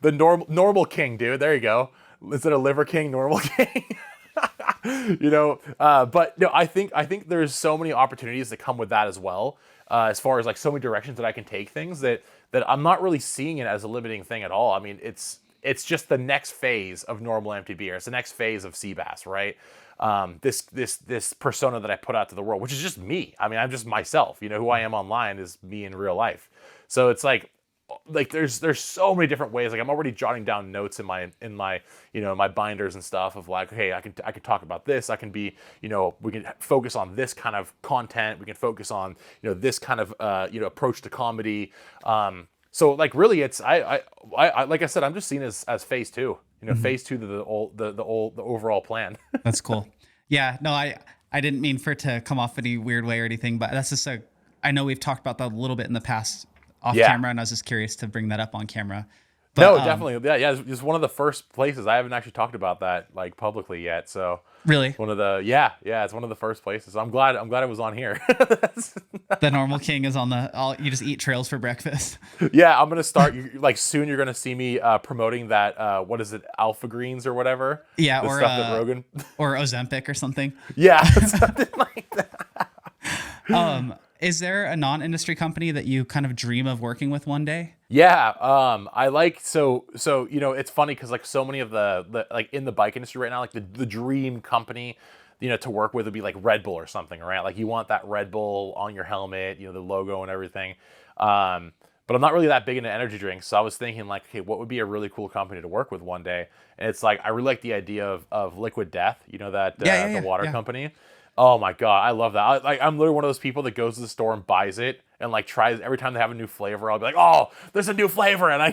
The normal king, dude. There you go. Instead of liver king, normal king. You know, but no, I think there's so many opportunities that come with that as well, as far as like so many directions that I can take things that I'm not really seeing it as a limiting thing at all. I mean, it's just the next phase of normal MTBR. It's the next phase of Seabass, right? This persona that I put out to the world, which is just me. I mean, I'm just myself. You know, who I am online is me in real life. So it's like there's so many different ways. Like I'm already jotting down notes in my you know, my binders and stuff of like, hey, I can talk about this. I can be, you know, we can focus on this kind of content. We can focus on, you know, this kind of you know, approach to comedy. So like really it's I like I said, I'm just seen as phase two. You know, phase two to the overall plan. That's cool. Yeah, no, I didn't mean for it to come off any weird way or anything, but that's just I know we've talked about that a little bit in the past off Yeah. camera, and I was just curious to bring that up on camera. But No, definitely. Yeah. It's one of the first places. I haven't actually talked about that like publicly yet. So really, one of the it's one of the first places. I'm glad it was on here. the normal king is on you just eat trails for breakfast. Yeah, I'm gonna start like soon. You're gonna see me promoting that. What is it, Alpha Greens or whatever? Yeah, The or stuff that Rogan. or Ozempic or something. Yeah, something like that. Is there a non-industry company that you kind of dream of working with one day? Yeah, I like you know, it's funny because like so many of the like in the bike industry right now, like the dream company, you know, to work with would be like Red Bull or something, right? Like you want that Red Bull on your helmet, you know, the logo and everything. But I'm not really that big into energy drinks, so I was thinking like, okay, what would be a really cool company to work with one day? And it's like I really like the idea of Liquid Death, you know, that the water company. Oh my God, I love that. I'm literally one of those people that goes to the store and buys it and like tries every time they have a new flavor. I'll be like, oh, there's a new flavor, and I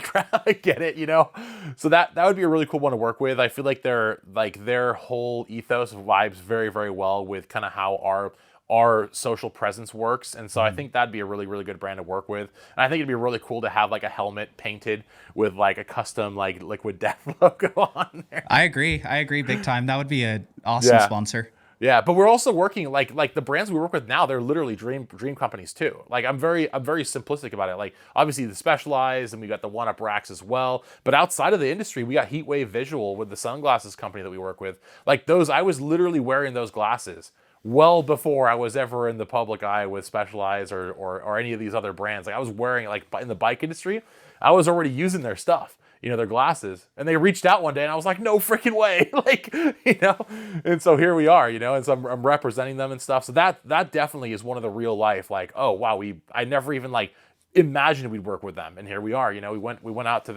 get it, you know. So that would be a really cool one to work with. I feel like their whole ethos vibes very very well with kind of how our social presence works, and so I think that'd be a really really good brand to work with. And I think it'd be really cool to have like a helmet painted with like a custom like Liquid Death logo on there. I agree big time. That would be an awesome sponsor. Yeah, but we're also working like the brands we work with now. They're literally dream companies too. Like I'm very simplistic about it. Like obviously the Specialized, and we got the One Up racks as well. But outside of the industry, we got Heatwave Visual with the sunglasses company that we work with. Like those, I was literally wearing those glasses well before I was ever in the public eye with Specialized or any of these other brands. Like I was wearing like in the bike industry, I was already using their stuff, you know, their glasses, and they reached out one day and I was like, no freaking way. Like, you know, and so here we are, you know, and so I'm representing them and stuff. So that definitely is one of the real life, like, oh wow, I never even like imagined we'd work with them. And here we are, you know, we went out to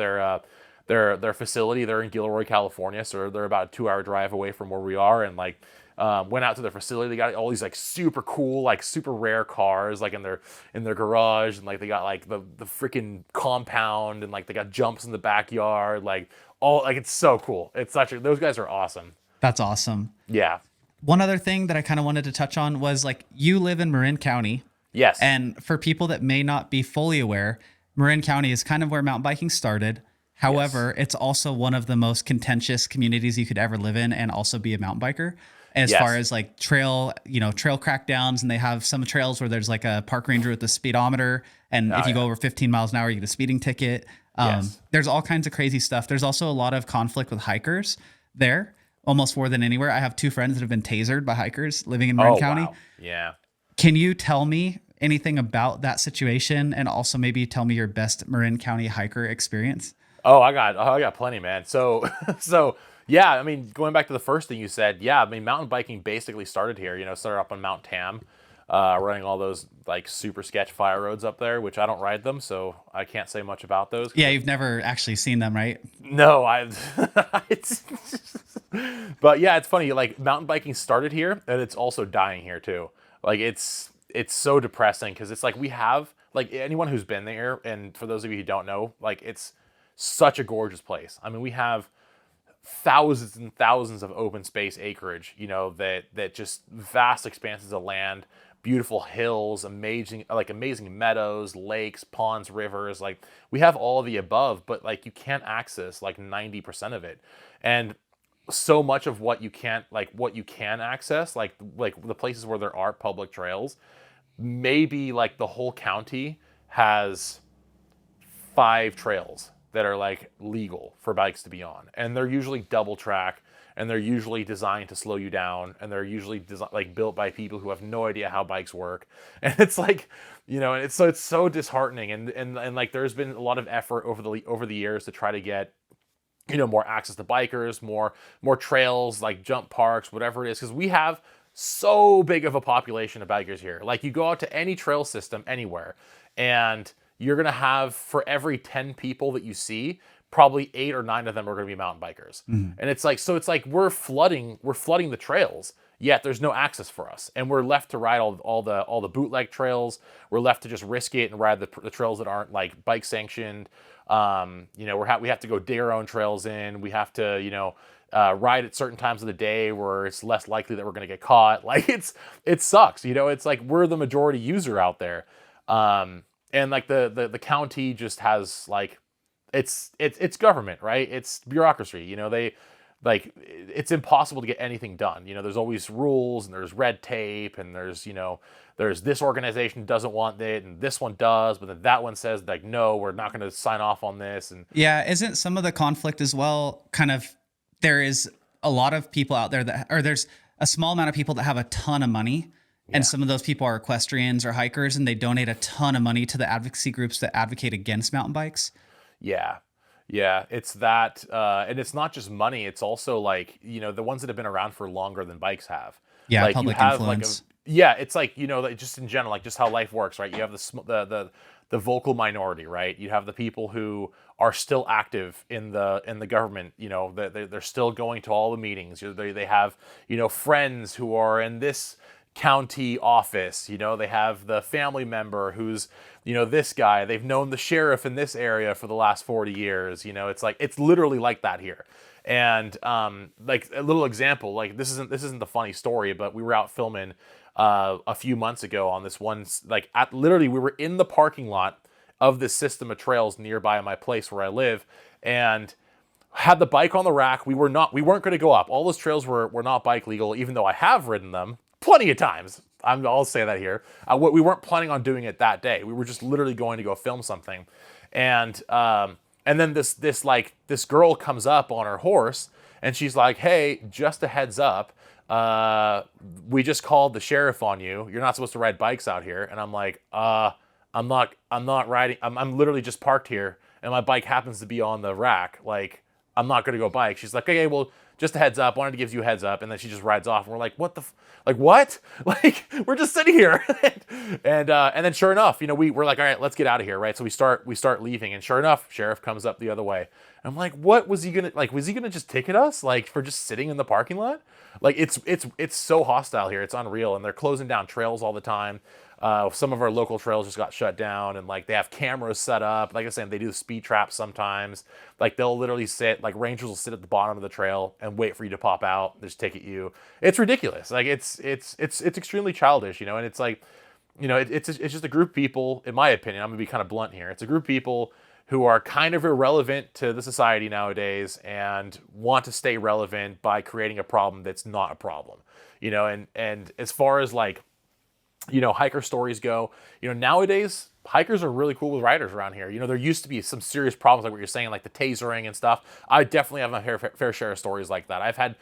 their facility. They're in Gilroy, California. So they're about a 2-hour drive away from where we are. And like, went out to their facility. They got all these like super cool, like super rare cars, like in their garage, and like they got like the freaking compound, and like they got jumps in the backyard, like all like it's so cool. It's those guys are awesome. That's awesome. Yeah. One other thing that I kind of wanted to touch on was like you live in Marin County. Yes. And for people that may not be fully aware, Marin County is kind of where mountain biking started. However, it's also one of the most contentious communities you could ever live in and also be a mountain biker. As far as like trail crackdowns, and they have some trails where there's like a park ranger with the speedometer, and if you go over 15 miles an hour, you get a speeding ticket. There's all kinds of crazy stuff. There's also a lot of conflict with hikers there, almost more than anywhere. I have 2 friends that have been tasered by hikers living in Marin County. Wow. Yeah. Can you tell me anything about that situation, and also maybe tell me your best Marin County hiker experience? Oh, I got plenty, man. So yeah, I mean, going back to the first thing you said, yeah, I mean, mountain biking basically started here. You know, started up on Mount Tam. running all those like super sketch fire roads up there, which I don't ride them, so I can't say much about those. Yeah, you've never actually seen them, right? No, I. It's, but yeah, it's funny. Like mountain biking started here, and it's also dying here too. Like it's so depressing because it's like we have like anyone who's been there, and for those of you who don't know, like it's such a gorgeous place. I mean, we have thousands and thousands of open space acreage, that just vast expanses of land, beautiful hills, amazing meadows, lakes, ponds, rivers. Like we have all of the above, but like you can't access like 90% of it. And so much of what you can't like what you can access, like the places where there are public trails, maybe like the whole county has 5 trails that are like legal for bikes to be on, and they're usually double track, and they're usually designed to slow you down, and they're usually like built by people who have no idea how bikes work. And it's like, and it's so disheartening. And like there's been a lot of effort over the years to try to get more access to bikers, more trails, like jump parks, whatever it is, because we have so big of a population of bikers here. Like you go out to any trail system anywhere, and you're gonna have, for every 10 people that you see, probably 8 or 9 of them are gonna be mountain bikers. And it's like we're flooding the trails, yet there's no access for us, and we're left to ride all the bootleg trails. We're left to just risk it and ride the trails that aren't like bike sanctioned. We have to go dig our own trails in. We have to ride at certain times of the day where it's less likely that we're going to get caught. Like it sucks. It's like we're the majority user out there. And like the county just has like, it's government, right? It's bureaucracy. They like, it's impossible to get anything done. There's always rules, and there's red tape, and there's this organization doesn't want it, and this one does, but then that one says like, no, we're not going to sign off on this. And Yeah, isn't some of the conflict as well kind of, there is a lot of people out there there's a small amount of people that have a ton of money, and some of those people are equestrians or hikers, and they donate a ton of money to the advocacy groups that advocate against mountain bikes. Yeah, it's that, and it's not just money. It's also like, the ones that have been around for longer than bikes have. Yeah, Like public you have influence. it's like, like just in general, like just how life works, right? You have the vocal minority, right? You have the people who are still active in the government. They're still going to all the meetings. They have friends who are in this county office. They have the family member who's this guy. They've known the sheriff in this area for the last 40 years. It's like, it's literally like that here. And like a little example, like this isn't the funny story, but we were out filming a few months ago on this one, like literally we were in the parking lot of this system of trails nearby my place where I live, and had the bike on the rack. We weren't going to go up. All those trails were not bike legal, even though I have ridden them plenty of times. I'll say that here. We weren't planning on doing it that day. We were just literally going to go film something, and then this girl comes up on her horse, and she's like, "Hey, just a heads up, we just called the sheriff on you. You're not supposed to ride bikes out here." And I'm like, I'm not riding. I'm literally just parked here, and my bike happens to be on the rack. Like, I'm not gonna go bike. She's like, "Okay, well, just a heads up. Wanted to give you a heads up." And then she just rides off, and we're like, "What the? Like what? Like we're just sitting here." And then sure enough, we're like, "All right, let's get out of here," right? So we start leaving, and sure enough, sheriff comes up the other way. I'm like, "What was he gonna like? Was he gonna just ticket us like for just sitting in the parking lot?" Like it's so hostile here. It's unreal, and they're closing down trails all the time. Some of our local trails just got shut down, and like they have cameras set up. Like I said, they do speed traps sometimes. Like they'll literally like rangers will sit at the bottom of the trail and wait for you to pop out, just ticket you. It's ridiculous. Like it's extremely childish, and it's like, it's just a group of people, in my opinion. I'm gonna be kind of blunt here. It's a group of people who are kind of irrelevant to the society nowadays and want to stay relevant by creating a problem that's not a problem. And as far as like, hiker stories go, nowadays hikers are really cool with riders around here. There used to be some serious problems like what you're saying, like the tasering and stuff. I definitely have my fair share of stories like that. I've had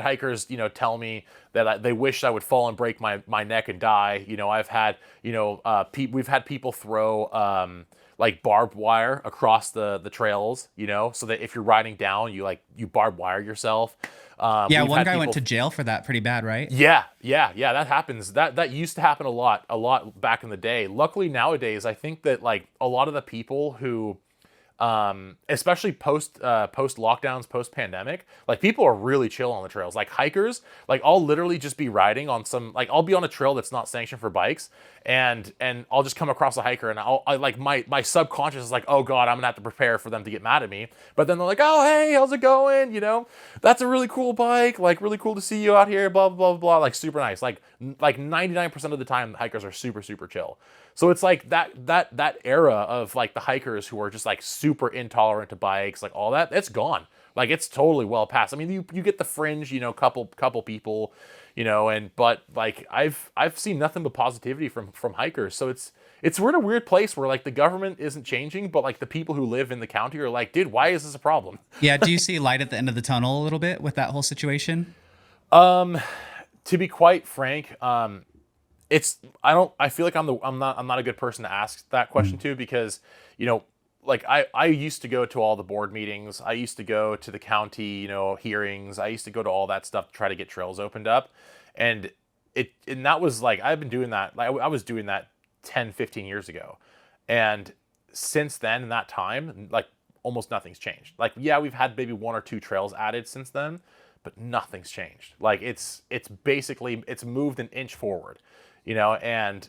hikers, tell me that they wish I would fall and break my neck and die. I've had, we've had people throw like barbed wire across the trails, so that if you're riding down, you barbed wire yourself. Yeah, We've one had guy went people. to jail for that pretty bad, right? Yeah. That happens. That used to happen a lot back in the day. Luckily nowadays, I think that like a lot of the people who, especially post lockdowns, post pandemic, like people are really chill on the trails. Like hikers, like I'll literally just be riding on I'll be on a trail that's not sanctioned for bikes, and I'll just come across a hiker, and I like my subconscious is like, oh god, I'm gonna have to prepare for them to get mad at me. But then they're like, oh hey, how's it going? That's a really cool bike. Like really cool to see you out here. Blah blah blah blah. Like super nice. Like 99% of the time, the hikers are super super chill. So it's like that era of like the hikers who are just like super intolerant to bikes, like all that, it's gone. Like it's totally well past. I mean, you get the fringe, couple people, but like I've seen nothing but positivity from hikers. So we're in a weird place where like the government isn't changing, but like the people who live in the county are like, dude, why is this a problem? Yeah. Do you see light at the end of the tunnel a little bit with that whole situation? To be quite frank, I feel like I'm not a good person to ask that question to, because like I used to go to all the board meetings, I used to go to the county hearings, I used to go to all that stuff to try to get trails opened up, and that was like I've been doing that, like I was doing that 10-15 years ago, and since then in that time, like almost nothing's changed. Like yeah, we've had maybe one or two trails added since then, but nothing's changed. Like it's basically it's moved an inch forward, and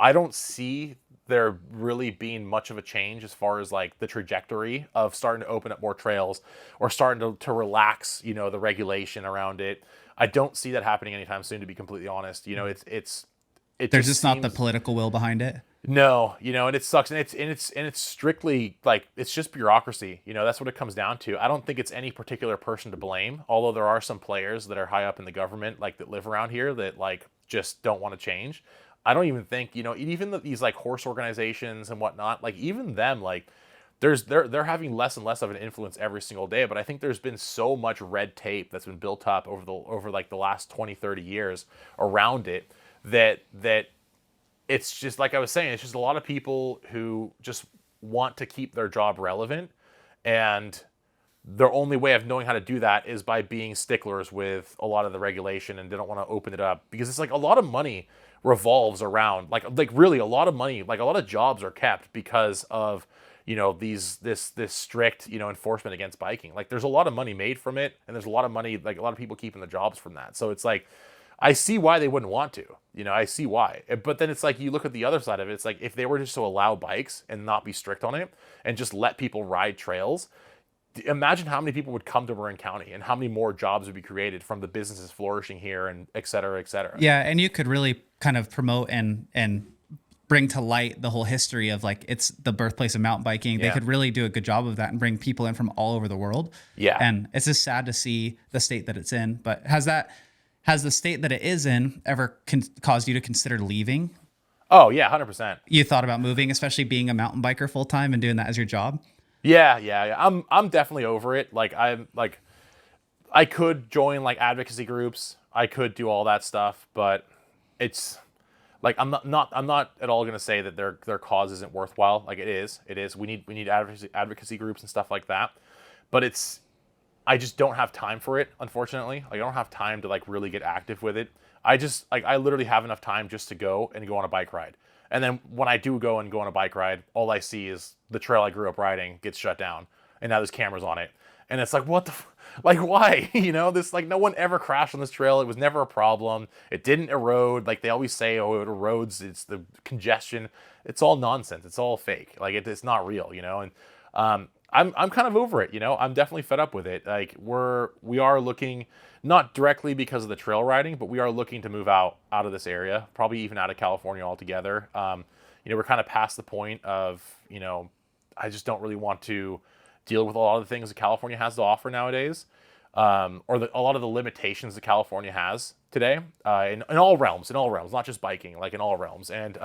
I don't see there really being much of a change as far as like the trajectory of starting to open up more trails or starting to relax, the regulation around it. I don't see that happening anytime soon, to be completely honest. It There's just just not the seems. political will behind it. No, and it sucks, and it's strictly like it's just bureaucracy. That's what it comes down to. I don't think it's any particular person to blame, although there are some players that are high up in the government, like that live around here, that like just don't want to change. I don't even think even these like horse organizations and whatnot, like even them, like they're having less and less of an influence every single day. But I think there's been so much red tape that's been built up over like the last 20-30 years around it that it's just like I was saying, it's just a lot of people who just want to keep their job relevant, and their only way of knowing how to do that is by being sticklers with a lot of the regulation, and they don't want to open it up because it's like a lot of money revolves around like really a lot of money, like a lot of jobs are kept because of this strict enforcement against biking. Like there's a lot of money made from it, and there's a lot of money, like a lot of people keeping the jobs from that. So it's like I see why they wouldn't want to. I see why. But then it's like you look at the other side of it. It's like if they were just to allow bikes and not be strict on it and just let people ride trails, imagine how many people would come to Marin County and how many more jobs would be created from the businesses flourishing here, and et cetera, et cetera. Yeah, and you could really kind of promote and bring to light the whole history of like it's the birthplace of mountain biking. They Yeah. could really do a good job of that and bring people in from all over the world. Yeah. And it's just sad to see the state that it's in. But has the state that it is in ever caused you to consider leaving? Oh yeah, 100%. You thought about moving, especially being a mountain biker full time and doing that as your job? Yeah. I'm definitely over it. Like I could join like advocacy groups. I could do all that stuff, but it's like I'm not at all going to say that their cause isn't worthwhile. Like it is. We need advocacy groups and stuff like that. But I just don't have time for it, unfortunately. Like I don't have time to like really get active with it. I literally have enough time just to go on a bike ride. And then when I do go on a bike ride, all I see is the trail I grew up riding gets shut down, and now there's cameras on it. And it's like, what the like why? This like no one ever crashed on this trail. It was never a problem. It didn't erode. Like they always say, oh, it erodes. It's the congestion. It's all nonsense. It's all fake. Like it's not real, And I'm kind of over it, I'm definitely fed up with it. Like we are looking, not directly because of the trail riding, but we are looking to move out of this area, probably even out of California altogether. We're kind of past the point of, I just don't really want to deal with a lot of the things that California has to offer nowadays, or a lot of the limitations that California has today, in all realms, not just biking, like in all realms. And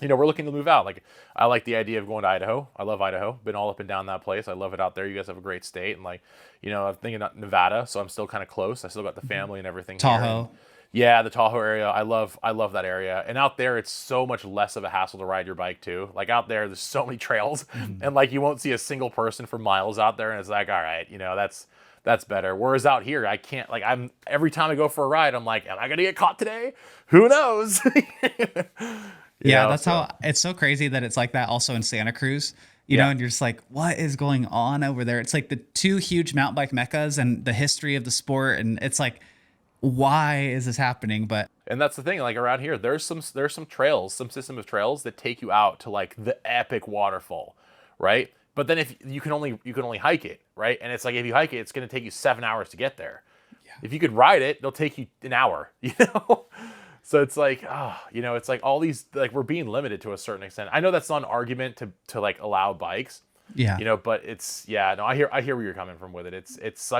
we're looking to move out. Like, I like the idea of going to Idaho. I love Idaho. Been all up and down that place. I love it out there. You guys have a great state. And like, I'm thinking about Nevada, so I'm still kind of close. I still got the family and everything here. Tahoe. Yeah, the Tahoe area. I love that area. And out there it's so much less of a hassle to ride your bike too. Like out there's so many trails Mhm. and like you won't see a single person for miles out there and it's like, all right, that's better. Whereas out here, I can't like I'm every time I go for a ride, I'm like, am I gonna get caught today? Who knows? Yeah, that's So how it's so crazy that it's like that also in Santa Cruz, yeah. and you're just like, what is going on over there? It's like the two huge mountain bike meccas and the history of the sport. And it's like, why is this happening? But And that's the thing, like around here, there's some trails, some system of trails that take you out to like the epic waterfall, right? But then if you can only hike it, right? And it's like if you hike it, it's gonna take you 7 hours to get there. If you could ride it, it'll take you an hour, So it's like, it's like all these like we're being limited to a certain extent. I know that's not an argument to like allow bikes, yeah, but it's yeah, no, I hear where you're coming from with it. It's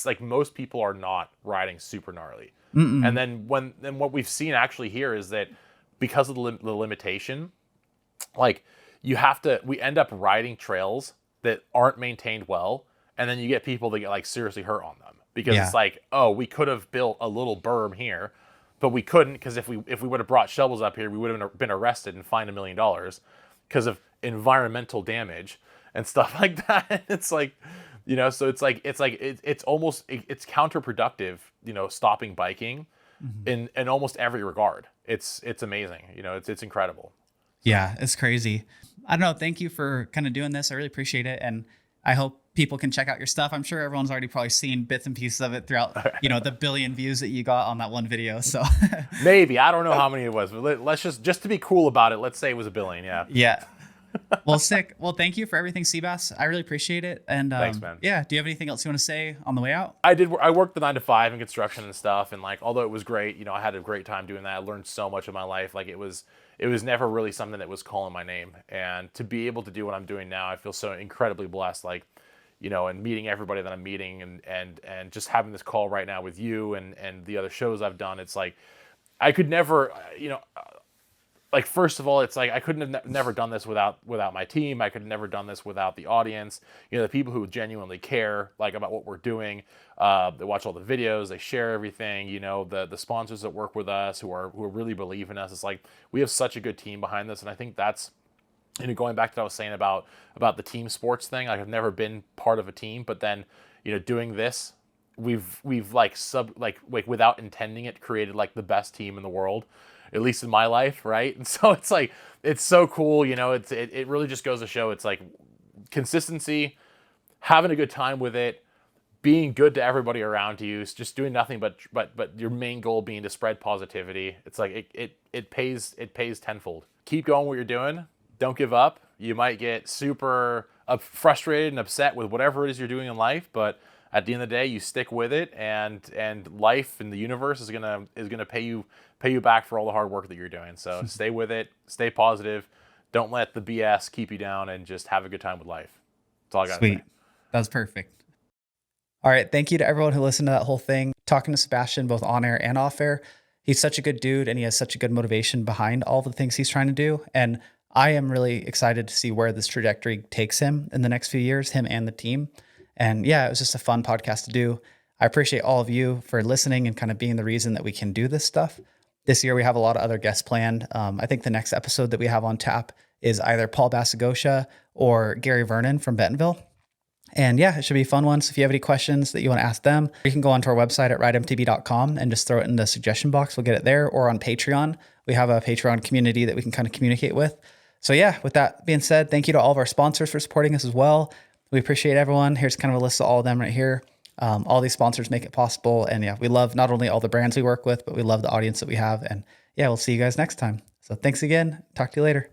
like most people are not riding super gnarly. And mm-mm. then what we've seen actually here is that because of the limitation, like we end up riding trails that aren't maintained well, and then you get people that get like seriously hurt on them because Yeah, it's like, oh, we could have built a little berm here, but we couldn't because if we would have brought shovels up here, we would have been arrested and fined $1 million because of environmental damage and stuff like that. It's like, so it's almost it's counterproductive, stopping biking mhm. in almost every regard. It's amazing, it's incredible. So Yeah, it's crazy. I don't know. Thank you for kind of doing this. I really appreciate it. And I hope people can check out your stuff. I'm sure everyone's already probably seen bits and pieces of it throughout, the billion views that you got on that one video. So maybe I don't know how many it was, but let's just to be cool about it, let's say it was 1 billion. Yeah. yeah. Well, sick. Well, thank you for everything, Seabass. I really appreciate it. And Thanks, man. yeah, do you have anything else you want to say on the way out? I worked the 9 to 5 in construction and stuff, and like although it was great, I had a great time doing that. I learned so much of my life. Like it was never really something that was calling my name, and to be able to do what I'm doing now, I feel so incredibly blessed. Like, and meeting everybody that I'm meeting, and just having this call right now with you and the other shows I've done. It's like I could never, like first of all, it's like I couldn't have never done this without my team. I could have never done this without the audience. The people who genuinely care like about what we're doing. They watch all the videos, they share everything. The sponsors that work with us who really believe in us. It's like we have such a good team behind this, and I think that's going back to what I was saying about the team sports thing. Like I've never been part of a team, but then doing this, we've like without intending it created like the best team in the world, at least in my life, right? And so it's like it's so cool, it really just goes to show it's like consistency, having a good time with it, being good to everybody around you, just doing nothing but your main goal being to spread positivity. It's like it pays tenfold. Keep going what you're doing. Don't give up. You might get super frustrated and upset with whatever it is you're doing in life, but at the end of the day, you stick with it, and life and the universe is gonna pay you back for all the hard work that you're doing. So stay with it, stay positive, don't let the BS keep you down, and just have a good time with life. That's all I gotta Sweet. say. That's perfect. All right. Thank you to everyone who listened to that whole thing. Talking to Sebastian, both on air and off air. He's such a good dude and he has such a good motivation behind all the things he's trying to do. And I am really excited to see where this trajectory takes him in the next few years, him and the team. And yeah, it was just a fun podcast to do. I appreciate all of you for listening and kind of being the reason that we can do this stuff. This year, we have a lot of other guests planned. I think the next episode that we have on tap is either Paul Basagosha or Gary Vernon from Bentonville. And yeah, it should be a fun one. So if you have any questions that you want to ask them, you can go onto our website at ridemtb.com and just throw it in the suggestion box. We'll get it there, or on Patreon. We have a Patreon community that we can kind of communicate with. So yeah, with that being said, thank you to all of our sponsors for supporting us as well. We appreciate everyone. Here's kind of a list of all of them right here. All these sponsors make it possible. And yeah, we love not only all the brands we work with, but we love the audience that we have. And yeah, we'll see you guys next time. So thanks again. Talk to you later.